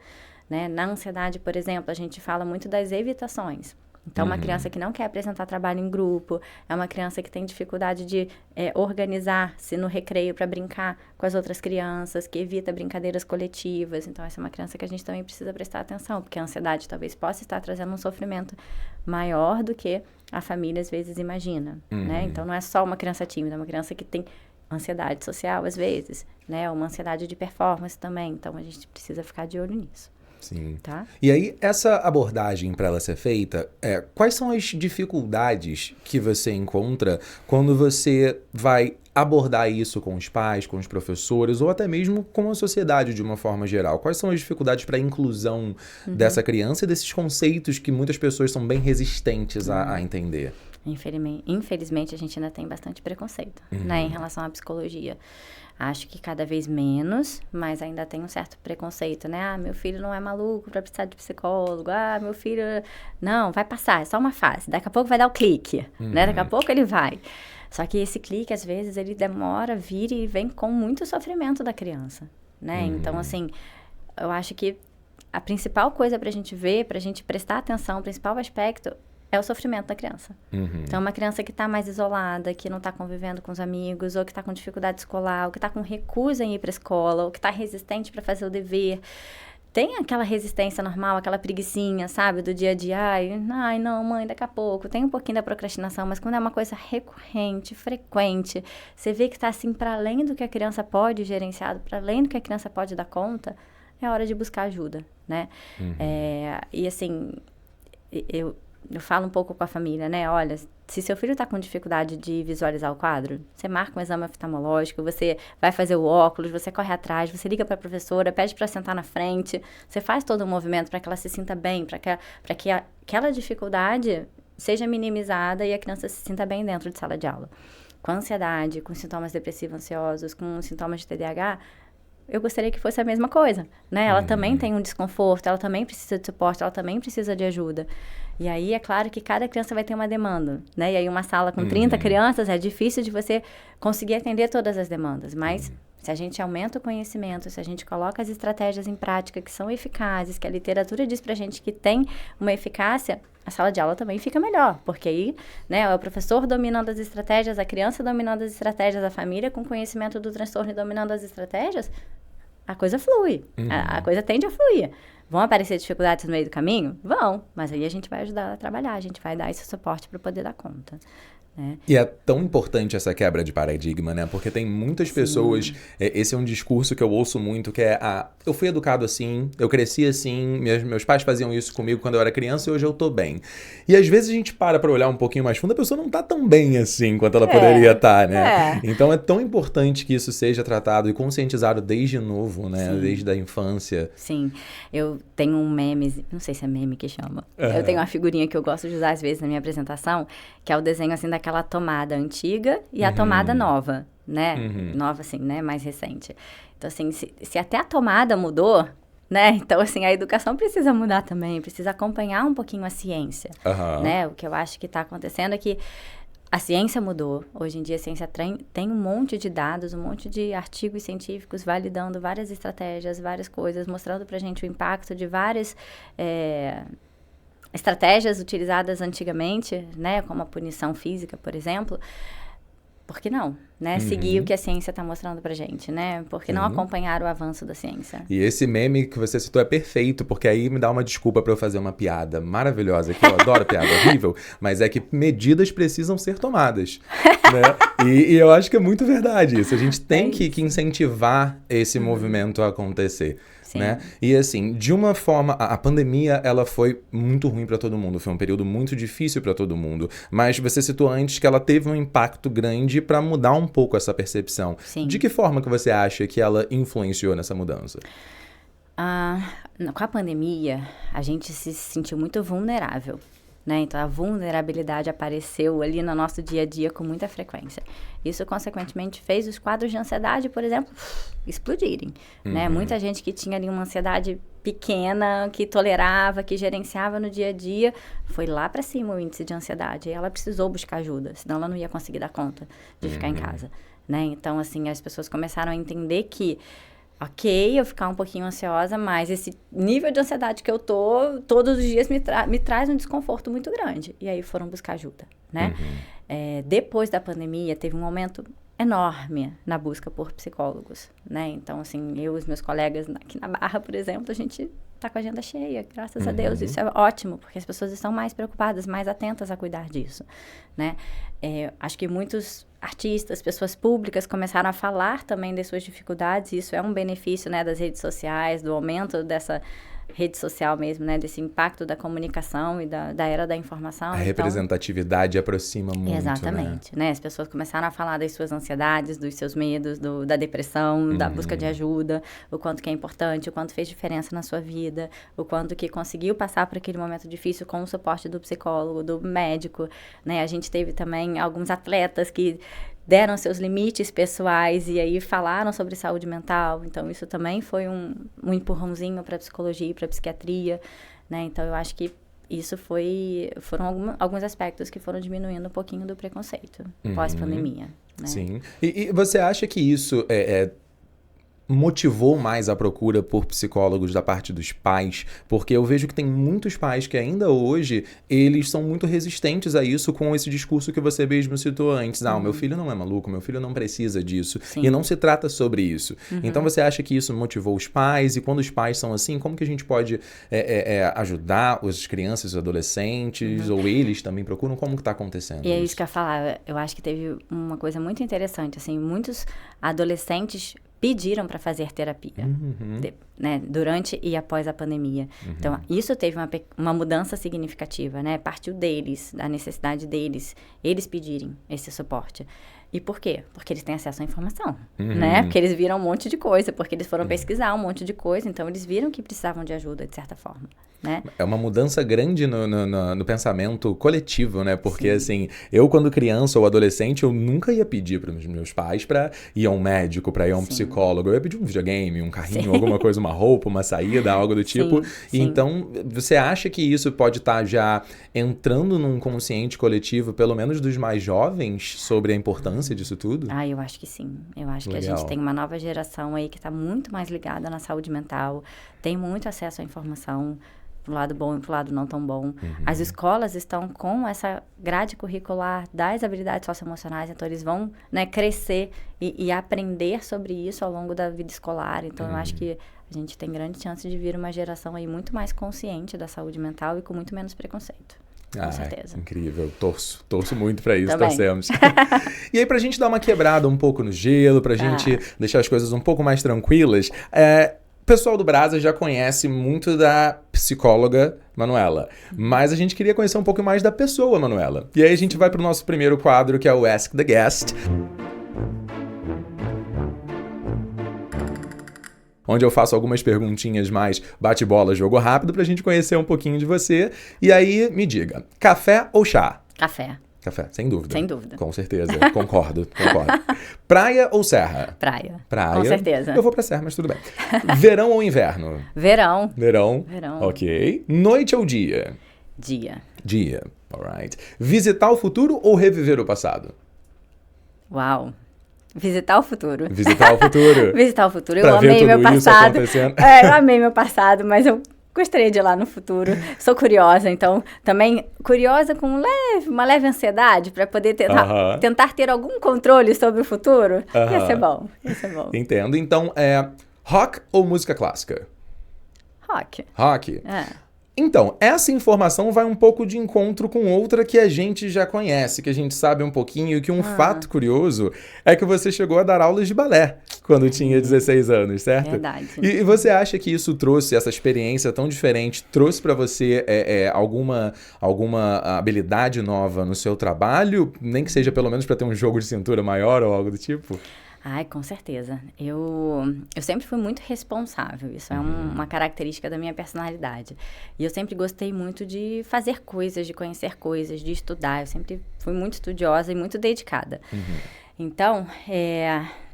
né? Na ansiedade, por exemplo, a gente fala muito das evitações. Então, uma criança que não quer apresentar trabalho em grupo, é uma criança que tem dificuldade de organizar-se no recreio para brincar com as outras crianças, que evita brincadeiras coletivas. Então, essa é uma criança que a gente também precisa prestar atenção, porque a ansiedade talvez possa estar trazendo um sofrimento maior do que a família às vezes imagina, né? Então, não é só uma criança tímida, é uma criança que tem ansiedade social às vezes, né? Uma ansiedade de performance também. Então, a gente precisa ficar de olho nisso. Sim. Tá? E aí, essa abordagem para ela ser feita, quais são as dificuldades que você encontra quando você vai abordar isso com os pais, com os professores, ou até mesmo com a sociedade de uma forma geral? Quais são as dificuldades para a inclusão dessa criança e desses conceitos que muitas pessoas são bem resistentes a entender? Infelizmente, a gente ainda tem bastante preconceito, né, em relação à psicologia. Acho que cada vez menos, mas ainda tem um certo preconceito, né? Ah, meu filho não é maluco para precisar de psicólogo. Ah, meu filho... Não, vai passar, é só uma fase. Daqui a pouco vai dar o clique, né? Daqui a pouco ele vai. Só que esse clique, às vezes, ele demora, vir e vem com muito sofrimento da criança, né? Então, assim, eu acho que a principal coisa pra gente ver, pra gente prestar atenção, o principal aspecto é o sofrimento da criança. Então, uma criança que está mais isolada, que não está convivendo com os amigos, ou que está com dificuldade escolar, ou que está com recusa em ir para a escola, ou que está resistente para fazer o dever. Tem aquela resistência normal, aquela preguicinha, sabe? Do dia a dia. Ai, não, mãe, daqui a pouco. Tem um pouquinho da procrastinação, mas quando é uma coisa recorrente, frequente, você vê que está assim para além do que a criança pode gerenciar, para além do que a criança pode dar conta, é hora de buscar ajuda, né? E assim, eu falo um pouco com a família, né? Olha, se seu filho está com dificuldade de visualizar o quadro, você marca um exame oftalmológico, você vai fazer o óculos, você corre atrás, você liga para a professora, pede para sentar na frente, você faz todo o movimento para que ela se sinta bem, para que aquela dificuldade seja minimizada e a criança se sinta bem dentro de sala de aula. Com ansiedade, com sintomas depressivos ansiosos, com sintomas de TDAH, eu gostaria que fosse a mesma coisa, né? Ela também tem um desconforto, ela também precisa de suporte, ela também precisa de ajuda. E aí, é claro que cada criança vai ter uma demanda, né? E aí, uma sala com 30 crianças, é difícil de você conseguir atender todas as demandas. Mas, se a gente aumenta o conhecimento, se a gente coloca as estratégias em prática que são eficazes, que a literatura diz pra gente que tem uma eficácia, a sala de aula também fica melhor. Porque aí, né, é o professor dominando as estratégias, a criança dominando as estratégias, a família com conhecimento do transtorno e dominando as estratégias, a coisa flui. A coisa tende a fluir. Vão aparecer dificuldades no meio do caminho? Vão, mas aí a gente vai ajudar a trabalhar, a gente vai dar esse suporte para poder dar conta. Né? E é tão importante essa quebra de paradigma, né? Porque tem muitas pessoas... esse é um discurso que eu ouço muito, que é... eu fui educado assim, eu cresci assim, meus pais faziam isso comigo quando eu era criança e hoje eu tô bem. E às vezes a gente para olhar um pouquinho mais fundo, a pessoa não tá tão bem assim quanto ela poderia estar, né? Então é tão importante que isso seja tratado e conscientizado desde novo, né? Desde a infância. Sim. Eu tenho um meme, não sei se é meme que chama. Eu tenho uma figurinha que eu gosto de usar às vezes na minha apresentação, que é o desenho assim daquela tomada antiga e a tomada nova. né? Nova, assim, né? Mais recente. Então, assim, se até a tomada mudou, né? Então, assim, a educação precisa mudar também, precisa acompanhar um pouquinho a ciência, né? O que eu acho que está acontecendo é que a ciência mudou. Hoje em dia, a ciência tem um monte de dados, um monte de artigos científicos validando várias estratégias, várias coisas, mostrando pra gente o impacto de várias estratégias utilizadas antigamente, né? Como a punição física, por exemplo. Por que não, né? Seguir o que a ciência está mostrando pra gente, né? Por que não acompanhar o avanço da ciência? E esse meme que você citou é perfeito, porque aí me dá uma desculpa pra eu fazer uma piada maravilhosa, que eu adoro piada horrível, mas é que medidas precisam ser tomadas, né? E eu acho que é muito verdade isso. A gente tem que incentivar esse movimento a acontecer. Né? E assim, de uma forma, a pandemia, ela foi muito ruim para todo mundo, foi um período muito difícil para todo mundo, mas você citou antes que ela teve um impacto grande para mudar um pouco essa percepção. Sim. De que forma que você acha que ela influenciou nessa mudança? Com a pandemia, a gente se sentiu muito vulnerável, né? Então, a vulnerabilidade apareceu ali no nosso dia a dia com muita frequência. Isso, consequentemente, fez os quadros de ansiedade, por exemplo, explodirem, né? Muita gente que tinha ali uma ansiedade pequena, que tolerava, que gerenciava no dia a dia, foi lá para cima o índice de ansiedade. E ela precisou buscar ajuda, senão ela não ia conseguir dar conta de ficar em casa, né? Então, assim, as pessoas começaram a entender que ok, eu ficar um pouquinho ansiosa, mas esse nível de ansiedade que eu tô, todos os dias me traz um desconforto muito grande. E aí foram buscar ajuda, né? Depois da pandemia, teve um aumento enorme na busca por psicólogos, né? Então, assim, eu e os meus colegas aqui na Barra, por exemplo, a gente tá com a agenda cheia, graças a Deus. Isso é ótimo, porque as pessoas estão mais preocupadas, mais atentas a cuidar disso, né? Acho que muitos artistas, pessoas públicas começaram a falar também das suas dificuldades, e isso é um benefício, né, das redes sociais, do aumento dessa rede social mesmo, né, desse impacto da comunicação e da era da informação. A representatividade aproxima muito, exatamente, né? As pessoas começaram a falar das suas ansiedades, dos seus medos, da depressão, da busca de ajuda, o quanto que é importante, o quanto fez diferença na sua vida, o quanto que conseguiu passar por aquele momento difícil com o suporte do psicólogo, do médico, né? A gente teve também alguns atletas que deram seus limites pessoais e aí falaram sobre saúde mental. Então, isso também foi um empurrãozinho para a psicologia e para a psiquiatria, né? Então, eu acho que isso foram alguns aspectos que foram diminuindo um pouquinho do preconceito pós-pandemia, né? Sim. E você acha que isso motivou mais a procura por psicólogos da parte dos pais? Porque eu vejo que tem muitos pais que ainda hoje, eles são muito resistentes a isso com esse discurso que você mesmo citou antes. O meu filho não é maluco, meu filho não precisa disso. Sim. E não se trata sobre isso. Então, você acha que isso motivou os pais? E quando os pais são assim, como que a gente pode ajudar as crianças, os adolescentes, ou eles também procuram? Como que tá acontecendo? E é isso que eu ia falar. Eu acho que teve uma coisa muito interessante, assim, muitos adolescentes pediram para fazer terapia, né, durante e após a pandemia. Então, isso teve uma mudança significativa, né? Partiu deles, da necessidade deles, eles pedirem esse suporte. E por quê? Porque eles têm acesso à informação, né? Porque eles viram um monte de coisa, porque eles foram pesquisar um monte de coisa, então eles viram que precisavam de ajuda, de certa forma, né? É uma mudança grande no pensamento coletivo, né? Porque, assim, eu quando criança ou adolescente, eu nunca ia pedir para os meus pais para ir a um médico, para ir a um psicólogo. Eu ia pedir um videogame, um carrinho, alguma coisa, uma roupa, uma saída, algo do tipo. Sim. Então, você acha que isso pode estar já entrando num consciente coletivo, pelo menos dos mais jovens, sobre a importância disso tudo? Eu acho que sim. Eu acho que a Legal. gente tem uma nova geração aí que está muito mais ligada na saúde mental, tem muito acesso à informação, pro lado bom e pro lado não tão bom. As escolas estão com essa grade curricular das habilidades socioemocionais, então eles vão, né, crescer e aprender sobre isso ao longo da vida escolar. Então, eu acho que a gente tem grande chance de vir uma geração aí muito mais consciente da saúde mental e com muito menos preconceito. Com certeza. Incrível. Torço muito pra isso, Também. torcemos. E aí, pra gente dar uma quebrada um pouco no gelo, pra gente deixar as coisas um pouco mais tranquilas, o pessoal do Brasa já conhece muito da psicóloga Manuela, mas a gente queria conhecer um pouco mais da pessoa Manuela. E aí a gente vai pro nosso primeiro quadro, que é o Ask the Guest, onde eu faço algumas perguntinhas mais bate-bola, jogo rápido, pra gente conhecer um pouquinho de você. E aí, me diga, café ou chá? Café. Café, sem dúvida. Sem dúvida. Com certeza, concordo. Praia ou serra? Praia. Praia. Com certeza. Eu vou pra serra, mas tudo bem. Verão ou inverno? Verão. Verão. Verão. Ok. Noite ou dia? Dia. Dia. Alright. Visitar o futuro ou reviver o passado? Uau. Visitar o futuro. Visitar o futuro. Visitar o futuro. Pra Eu ver amei tudo meu isso passado. acontecendo. Eu amei meu passado, mas eu gostaria de ir lá no futuro. Sou curiosa, então também curiosa com uma leve ansiedade para poder tentar ter algum controle sobre o futuro. Ia ser bom. Entendo. Então, rock ou música clássica? Rock. Rock. Então, essa informação vai um pouco de encontro com outra que a gente já conhece, que a gente sabe um pouquinho, e que um fato curioso é que você chegou a dar aulas de balé quando tinha 16 anos, certo? Verdade. E você acha que isso trouxe, essa experiência tão diferente, trouxe para você alguma habilidade nova no seu trabalho? Nem que seja pelo menos para ter um jogo de cintura maior ou algo do tipo? Ai, com certeza. Eu sempre fui muito responsável. Isso é uma característica da minha personalidade. E eu sempre gostei muito de fazer coisas, de conhecer coisas, de estudar. Eu sempre fui muito estudiosa e muito dedicada. Então,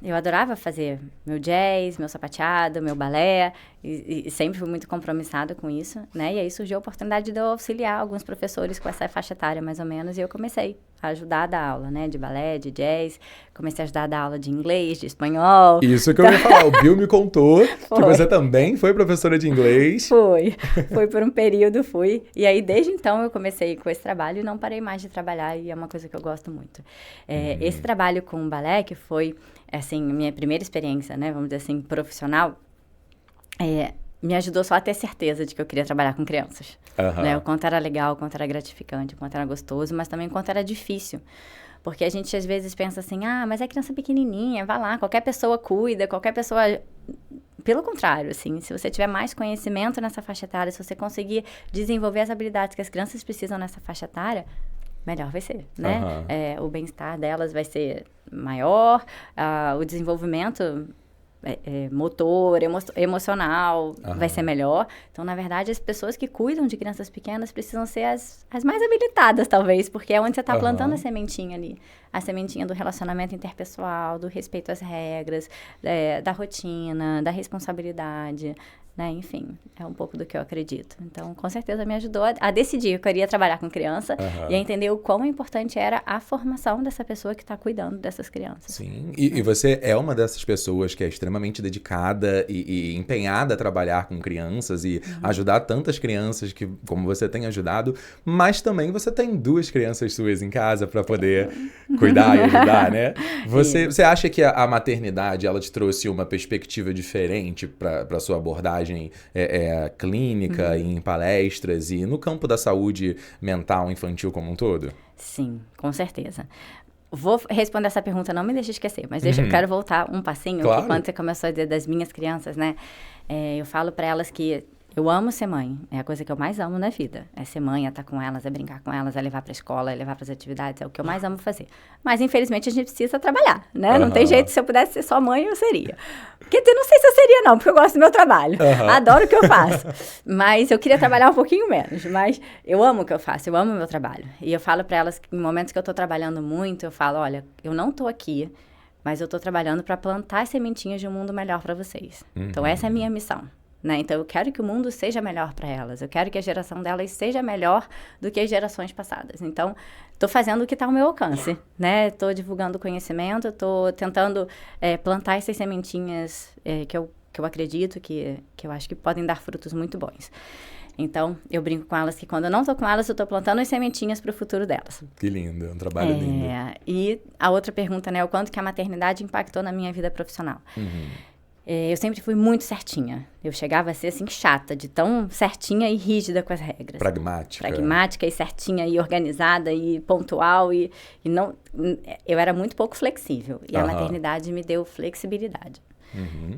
eu adorava fazer meu jazz, meu sapateado, meu balé, e sempre fui muito compromissada com isso, né? E aí surgiu a oportunidade de eu auxiliar alguns professores com essa faixa etária, mais ou menos, e eu comecei a ajudar a dar aula, né? De balé, de jazz, comecei a ajudar a dar aula de inglês, de espanhol. Isso que eu ia falar, o Bill me contou que você também foi professora de inglês. Fui por um período, E aí, desde então, eu comecei com esse trabalho e não parei mais de trabalhar, e é uma coisa que eu gosto muito. Esse trabalho com o balé, que foi, assim, minha primeira experiência, né? Vamos dizer assim, profissional, me ajudou só a ter certeza de que eu queria trabalhar com crianças. Né? O quanto era legal, o quanto era gratificante, o quanto era gostoso, mas também o quanto era difícil. Porque a gente, às vezes, pensa assim, mas é criança pequenininha, vai lá, qualquer pessoa cuida, qualquer pessoa... Pelo contrário, assim, se você tiver mais conhecimento nessa faixa etária, se você conseguir desenvolver as habilidades que as crianças precisam nessa faixa etária, melhor vai ser, né? O bem-estar delas vai ser maior, o desenvolvimento... motor, emocional, vai ser melhor. Então, na verdade, as pessoas que cuidam de crianças pequenas precisam ser as mais habilitadas, talvez, porque é onde você está plantando a sementinha ali. A sementinha do relacionamento interpessoal, do respeito às regras, da rotina, da responsabilidade, né? Enfim, é um pouco do que eu acredito. Então, com certeza me ajudou a decidir que eu queria trabalhar com criança e a entender o quão importante era a formação dessa pessoa que está cuidando dessas crianças. Sim, e você é uma dessas pessoas que é extremamente dedicada e empenhada a trabalhar com crianças e ajudar tantas crianças como você tem ajudado, mas também você tem 2 crianças suas em casa para poder cuidar e ajudar, né? Você acha que a maternidade, ela te trouxe uma perspectiva diferente para sua abordagem clínica, em palestras e no campo da saúde mental infantil como um todo? Sim, com certeza. Vou responder essa pergunta, não me deixe esquecer, mas eu quero voltar um passinho, claro. Que quando você começou a dizer das minhas crianças, né? Eu falo para elas que eu amo ser mãe, é a coisa que eu mais amo na vida. É ser mãe, é estar com elas, é brincar com elas, é levar para a escola, é levar para as atividades, é o que eu mais amo fazer. Mas, infelizmente, a gente precisa trabalhar, né? Não tem jeito, se eu pudesse ser só mãe, eu seria. Quer dizer, não sei se eu seria não, porque eu gosto do meu trabalho. Adoro o que eu faço. Mas eu queria trabalhar um pouquinho menos. Mas eu amo o que eu faço, eu amo o meu trabalho. E eu falo para elas que em momentos que eu estou trabalhando muito, eu falo, olha, eu não estou aqui, mas eu estou trabalhando para plantar as sementinhas de um mundo melhor para vocês. Então, essa é a minha missão. Né? Então, eu quero que o mundo seja melhor para elas. Eu quero que a geração delas seja melhor do que as gerações passadas. Então, estou fazendo o que está ao meu alcance, né? Estou divulgando conhecimento, estou tentando plantar essas sementinhas que eu acredito, que eu acho que podem dar frutos muito bons. Então, eu brinco com elas que quando eu não estou com elas, eu estou plantando as sementinhas para o futuro delas. Que lindo, é um trabalho lindo. E a outra pergunta, né? O quanto que a maternidade impactou na minha vida profissional. Eu sempre fui muito certinha. Eu chegava a ser, assim, chata, de tão certinha e rígida com as regras. Pragmática e certinha e organizada e pontual e não... Eu era muito pouco flexível. E a maternidade me deu flexibilidade.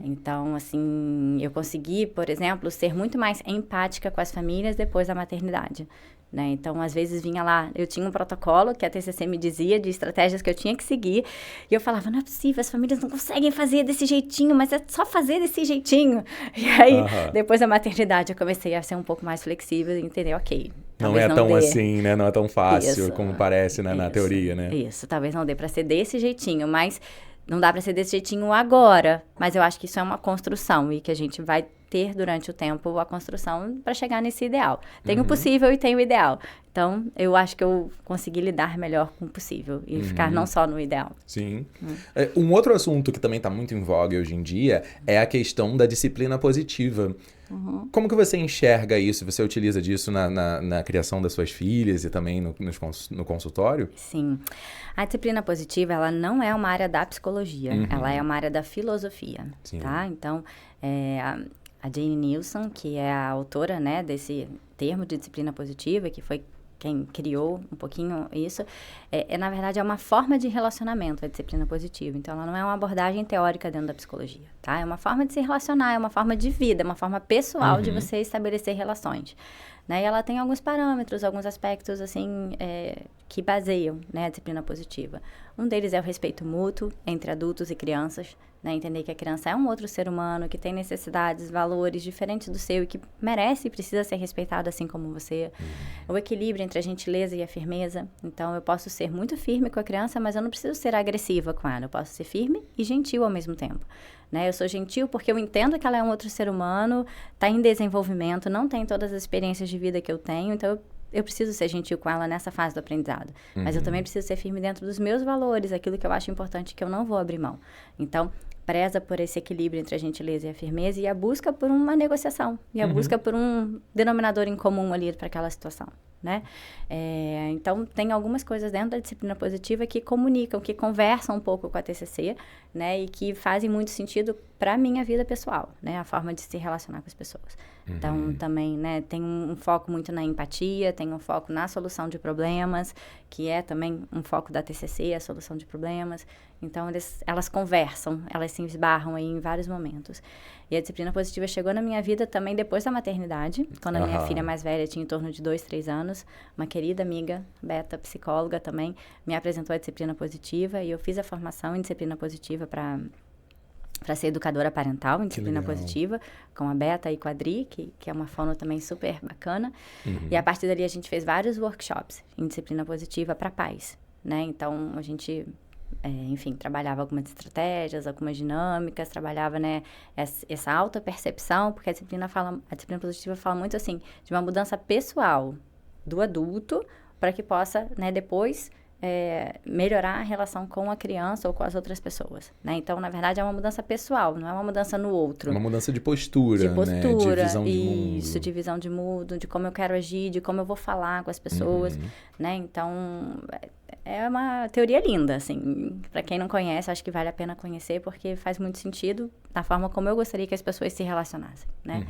Então, assim, eu consegui, por exemplo, ser muito mais empática com as famílias depois da maternidade. Né? Então, às vezes vinha lá, eu tinha um protocolo que a TCC me dizia de estratégias que eu tinha que seguir, e eu falava, não é possível, as famílias não conseguem fazer desse jeitinho, mas é só fazer desse jeitinho. E aí, depois da maternidade, eu comecei a ser um pouco mais flexível e entender, ok, Não é tão assim, né? Não é tão fácil como parece na teoria, né? Isso, talvez não dê para ser desse jeitinho, mas não dá para ser desse jeitinho agora. Mas eu acho que isso é uma construção e que a gente vai ter durante o tempo a construção para chegar nesse ideal. Tem o possível e tem o ideal. Então, eu acho que eu consegui lidar melhor com o possível e ficar não só no ideal. Sim. Um outro assunto que também está muito em voga hoje em dia é a questão da disciplina positiva. Como que você enxerga isso? Você utiliza disso na criação das suas filhas e também no consultório? Sim. A disciplina positiva, ela não é uma área da psicologia. Ela é uma área da filosofia. Sim. Tá? Então, a Jane Nielsen, que é a autora, né, desse termo de disciplina positiva, que foi quem criou um pouquinho isso, na verdade, é uma forma de relacionamento, a disciplina positiva. Então, ela não é uma abordagem teórica dentro da psicologia, tá? É uma forma de se relacionar, é uma forma de vida, é uma forma pessoal de você estabelecer relações. Né? E ela tem alguns parâmetros, alguns aspectos, assim, que baseiam, né, a disciplina positiva. Um deles é o respeito mútuo entre adultos e crianças, né? Entender que a criança é um outro ser humano, que tem necessidades, valores diferentes do seu e que merece e precisa ser respeitado assim como você. O equilíbrio entre a gentileza e a firmeza. Então, eu posso ser muito firme com a criança, mas eu não preciso ser agressiva com ela. Eu posso ser firme e gentil ao mesmo tempo. Né? Eu sou gentil porque eu entendo que ela é um outro ser humano, está em desenvolvimento, não tem todas as experiências de vida que eu tenho, então eu preciso ser gentil com ela nessa fase do aprendizado. Mas eu também preciso ser firme dentro dos meus valores, aquilo que eu acho importante que eu não vou abrir mão. Então, preza por esse equilíbrio entre a gentileza e a firmeza e a busca por uma negociação. E a busca por um denominador em comum ali para aquela situação. Né? Então, tem algumas coisas dentro da disciplina positiva que comunicam, que conversam um pouco com a TCC, né? E que fazem muito sentido para a minha vida pessoal, né? A forma de se relacionar com as pessoas. Então, também, né, tem um foco muito na empatia, tem um foco na solução de problemas, que é também um foco da TCC, a solução de problemas. Então, elas conversam, elas se esbarram aí em vários momentos. E a disciplina positiva chegou na minha vida também depois da maternidade, quando a minha filha mais velha tinha em torno de 2, 3 anos. Uma querida amiga, Beta, psicóloga também, me apresentou a disciplina positiva e eu fiz a formação em disciplina positiva para ser educadora parental em disciplina positiva, com a Beta e com a Adri, que é uma fono também super bacana. E a partir dali a gente fez vários workshops em disciplina positiva para pais, né? Então, a gente, enfim, trabalhava algumas estratégias, algumas dinâmicas, trabalhava, né, essa autopercepção, porque a disciplina positiva fala muito, assim, de uma mudança pessoal do adulto para que possa, né, depois melhorar a relação com a criança ou com as outras pessoas, né? Então, na verdade, é uma mudança pessoal, não é uma mudança no outro. É uma mudança de postura, né? De visão de mundo. Isso, de visão de mundo, de como eu quero agir, de como eu vou falar com as pessoas, né? Então, é uma teoria linda, assim. Para quem não conhece, acho que vale a pena conhecer, porque faz muito sentido da forma como eu gostaria que as pessoas se relacionassem, né?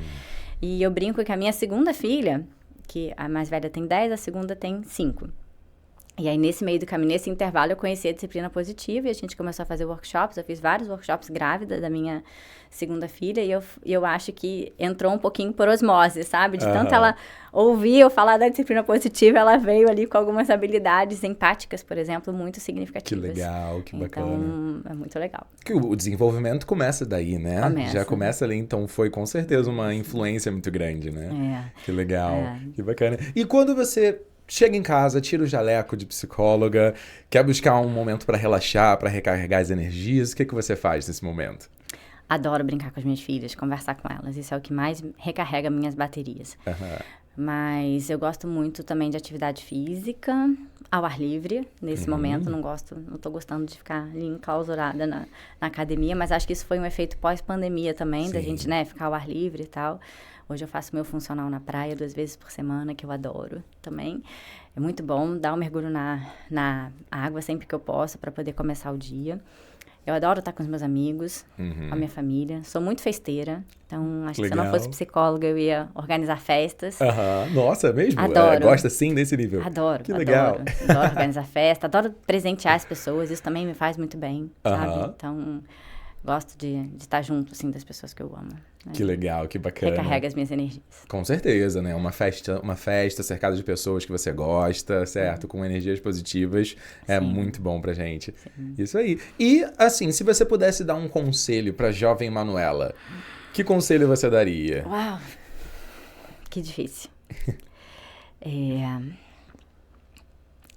E eu brinco que a minha segunda filha, que a mais velha tem 10, a segunda tem 5. E aí, nesse meio do caminho, nesse intervalo, eu conheci a disciplina positiva e a gente começou a fazer workshops. Eu fiz vários workshops grávida da minha segunda filha e eu acho que entrou um pouquinho por osmose, sabe? De tanto ela ouvir eu falar da disciplina positiva, ela veio ali com algumas habilidades empáticas, por exemplo, muito significativas. Que legal, que bacana. Então, é muito legal. Que o desenvolvimento começa daí, né? Já começa ali, então foi com certeza uma influência muito grande, né? Que legal, que bacana. E quando você chega em casa, tira o jaleco de psicóloga, quer buscar um momento para relaxar, para recarregar as energias, o que você faz nesse momento? Adoro brincar com as minhas filhas, conversar com elas. Isso é o que mais recarrega minhas baterias. Mas eu gosto muito também de atividade física, ao ar livre. Nesse momento, não tô gostando de ficar ali enclausurada na academia, mas acho que isso foi um efeito pós-pandemia também, da gente, né, ficar ao ar livre e tal. Hoje eu faço meu funcional na praia 2 vezes por semana, que eu adoro também. É muito bom dar um mergulho na água sempre que eu posso para poder começar o dia. Eu adoro estar com os meus amigos, com a minha família. Sou muito festeira, então acho que se eu não fosse psicóloga eu ia organizar festas. Nossa, mesmo? Adoro. Gosta sim desse nível? Adoro. Que legal. Adoro organizar festa, adoro presentear as pessoas, isso também me faz muito bem, sabe? Então, gosto de estar junto, assim, das pessoas que eu amo. Né? Que legal, que bacana. Recarrega as minhas energias. Com certeza, né? Uma festa cercada de pessoas que você gosta, certo? Com energias positivas, é muito bom pra gente. Sim. Isso aí. E, assim, se você pudesse dar um conselho pra jovem Manuela, que conselho você daria? Uau! Que difícil.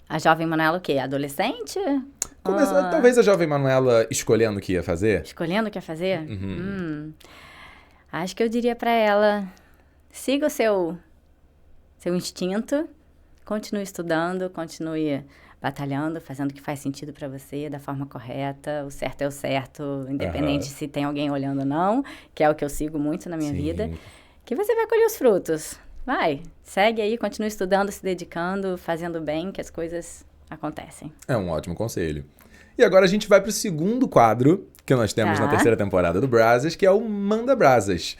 A jovem Manuela o quê? Adolescente? Talvez a jovem Manuela escolhendo o que ia fazer. Escolhendo o que ia fazer? Acho que eu diria pra ela, siga o seu instinto, continue estudando, continue batalhando, fazendo o que faz sentido pra você, da forma correta. O certo é o certo, independente se tem alguém olhando ou não, que é o que eu sigo muito na minha vida. Que você vai colher os frutos. Vai, segue aí, continue estudando, se dedicando, fazendo bem, que as coisas acontecem. É um ótimo conselho. E agora a gente vai pro segundo quadro que nós temos na terceira temporada do Brasas, que é o Manda Brasas.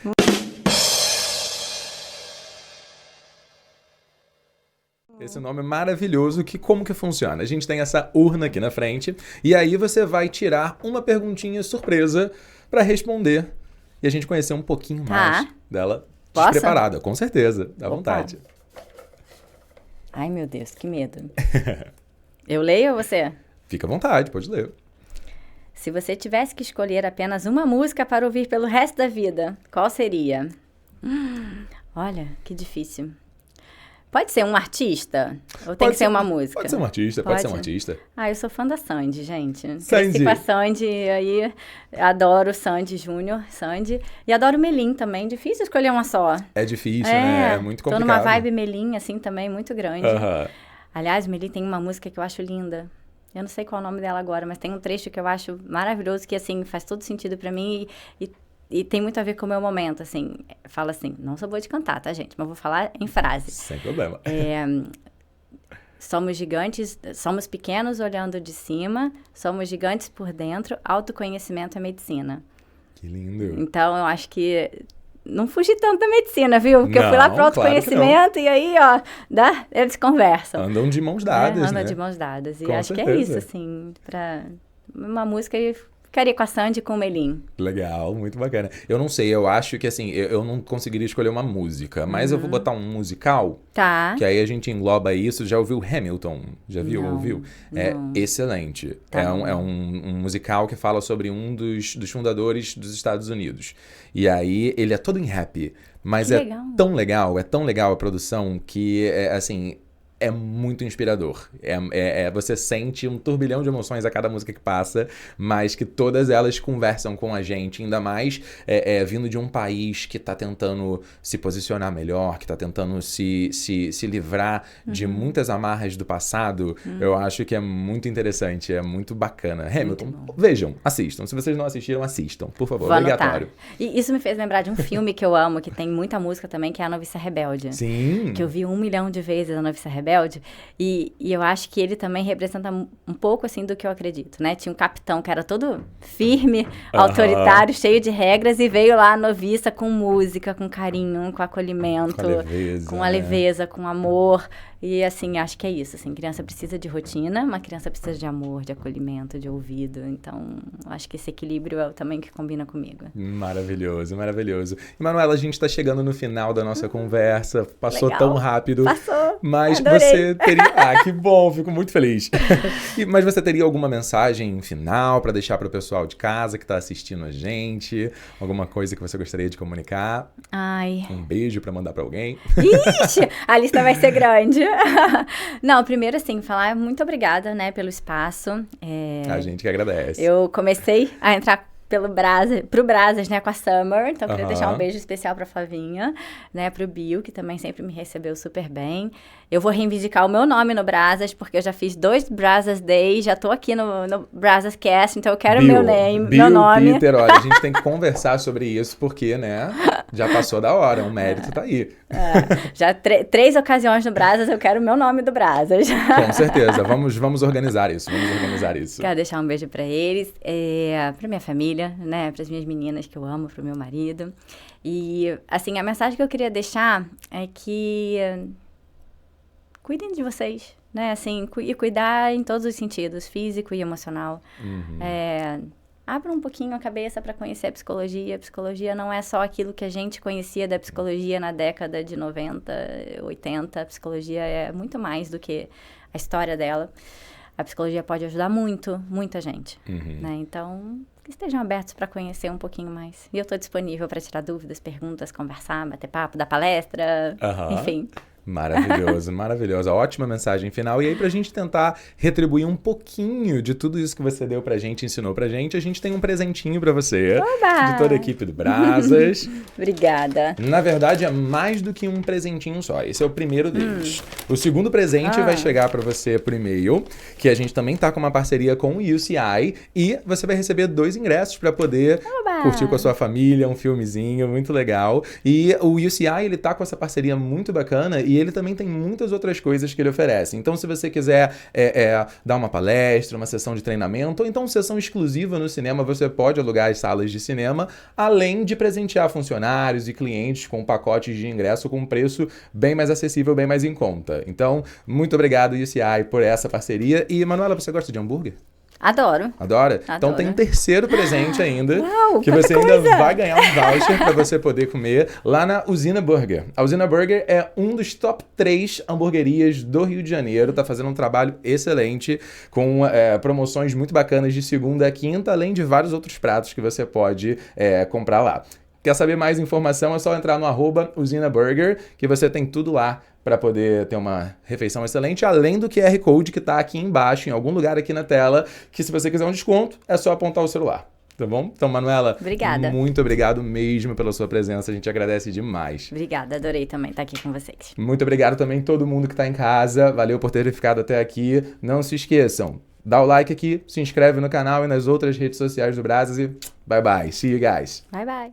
Esse nome é maravilhoso, como que funciona? A gente tem essa urna aqui na frente, e aí você vai tirar uma perguntinha surpresa para responder e a gente conhecer um pouquinho mais dela. Posso? Despreparada, com certeza. Dá vontade. Ai, meu Deus, que medo. Eu leio ou você? Fica à vontade, pode ler. Se você tivesse que escolher apenas uma música para ouvir pelo resto da vida, qual seria? Olha, que difícil. Pode ser um artista? Ou tem que ser uma música? Pode ser um artista, pode ser um artista. Eu sou fã da Sandy, gente. Sandy. Cresci com a Sandy, aí adoro Sandy Júnior, Sandy. E adoro Melim também, difícil escolher uma só. É difícil, né? É muito complicado. Tô numa vibe Melim, assim, também, muito grande. Aliás, Melim tem uma música que eu acho linda. Eu não sei qual é o nome dela agora, mas tem um trecho que eu acho maravilhoso, que, assim, faz todo sentido pra mim e tem muito a ver com o meu momento, assim. Fala assim, não sou boa de cantar, tá, gente? Mas vou falar em frase. Sem problema. Somos gigantes, somos pequenos olhando de cima, somos gigantes por dentro, autoconhecimento é medicina. Que lindo. Então, eu acho que não fugi tanto da medicina, viu? Porque eu fui lá pro autoconhecimento e aí, ó, eles conversam. Andam de mãos dadas, né? Andam de mãos dadas. E com acho certeza. que é isso, assim, pra uma música e ficaria com a Sandy e com o Melim. Legal, muito bacana. Eu não sei, eu acho que assim, eu não conseguiria escolher uma música, mas eu vou botar um musical. Tá. Que aí a gente engloba isso. Já ouviu Hamilton? Já viu? Não, ouviu? É excelente. Tá é um musical que fala sobre um dos fundadores dos Estados Unidos. E aí ele é todo em rap, mas é tão legal a produção que assim, é muito inspirador. Você sente um turbilhão de emoções a cada música que passa, mas que todas elas conversam com a gente, ainda mais vindo de um país que está tentando se posicionar melhor, que está tentando se livrar de muitas amarras do passado. Eu acho que é muito interessante, é muito bacana. Hamilton, vejam, assistam. Se vocês não assistiram, assistam, por favor, obrigatório. E isso me fez lembrar de um filme que eu amo, que tem muita música também, que é A Noviça Rebelde. Sim. Que eu vi 1 milhão de vezes A Noviça Rebelde. E eu acho que ele também representa um pouco, assim, do que eu acredito, né? Tinha um capitão que era todo firme, autoritário, cheio de regras, e veio lá a noviça com música, com carinho, com acolhimento, com a leveza, com amor. E, assim, acho que é isso, assim, criança precisa de rotina, uma criança precisa de amor, de acolhimento, de ouvido. Então, acho que esse equilíbrio é também que combina comigo. Maravilhoso, maravilhoso. E, Manuela, a gente está chegando no final da nossa conversa. Passou tão rápido. Passou. Mas adorei. Você teria... que bom, fico muito feliz. Mas você teria alguma mensagem final para deixar para o pessoal de casa que está assistindo a gente? Alguma coisa que você gostaria de comunicar? Um beijo para mandar para alguém? Ixi, a lista vai ser grande. Não, primeiro assim, falar muito obrigada, né, pelo espaço. A gente que agradece. Eu comecei a entrar pro Brasas, né, com a Summer, então eu queria deixar um beijo especial pra Flavinha, né, pro Bill, que também sempre me recebeu super bem. Eu vou reivindicar o meu nome no Brasas, porque eu já fiz 2 Brasas Days, já tô aqui no Brasas Cast, então eu quero Bill, meu nome. Peter, olha, a gente tem que conversar sobre isso, porque, né, já passou da hora, o mérito tá aí. Já 3 ocasiões no Brasas, eu quero o meu nome do Brasas. Com certeza, vamos organizar isso, Quero deixar um beijo pra eles, pra minha família, né, pras minhas meninas que eu amo, pro meu marido. E, assim, a mensagem que eu queria deixar é que cuidem de vocês, né, assim, e cuidar em todos os sentidos, físico e emocional. Abra um pouquinho a cabeça para conhecer a psicologia. A psicologia não é só aquilo que a gente conhecia da psicologia na década de 90, 80. A psicologia é muito mais do que a história dela. A psicologia pode ajudar muita gente, né? Então, estejam abertos para conhecer um pouquinho mais. E eu estou disponível para tirar dúvidas, perguntas, conversar, bater papo, dar palestra, enfim. Maravilhoso, maravilhosa. Ótima mensagem final. E aí, pra gente tentar retribuir um pouquinho de tudo isso que você deu pra gente, ensinou pra gente, a gente tem um presentinho pra você, Oba! de toda a equipe do Brasas. Obrigada. Na verdade, é mais do que um presentinho só. Esse é o primeiro deles. O segundo presente vai chegar pra você por e-mail, que a gente também tá com uma parceria com o UCI, e você vai receber 2 ingressos pra poder curtir com a sua família, um filmezinho muito legal. E o UCI, ele tá com essa parceria muito bacana e ele também tem muitas outras coisas que ele oferece. Então, se você quiser dar uma palestra, uma sessão de treinamento, ou então sessão exclusiva no cinema, você pode alugar as salas de cinema, além de presentear funcionários e clientes com pacotes de ingresso com um preço bem mais acessível, bem mais em conta. Então, muito obrigado, UCI, por essa parceria. E, Manuela, você gosta de hambúrguer? Adoro. Adora? Então tem um terceiro presente ainda, Uau, que você ainda vai ganhar um voucher para você poder comer lá na Usina Burger. A Usina Burger é um dos top 3 hamburguerias do Rio de Janeiro, tá fazendo um trabalho excelente, com promoções muito bacanas de segunda a quinta, além de vários outros pratos que você pode comprar lá. Quer saber mais informação? É só entrar no @usinaburger, que você tem tudo lá para poder ter uma refeição excelente, além do QR Code que está aqui embaixo, em algum lugar aqui na tela, que se você quiser um desconto, é só apontar o celular. Tá bom? Então, Manuela, obrigada. Muito obrigado mesmo pela sua presença, a gente agradece demais. Obrigada, adorei também estar aqui com vocês. Muito obrigado também a todo mundo que está em casa, valeu por ter ficado até aqui. Não se esqueçam, dá o like aqui, se inscreve no canal e nas outras redes sociais do Brasas e bye bye, see you guys. Bye bye.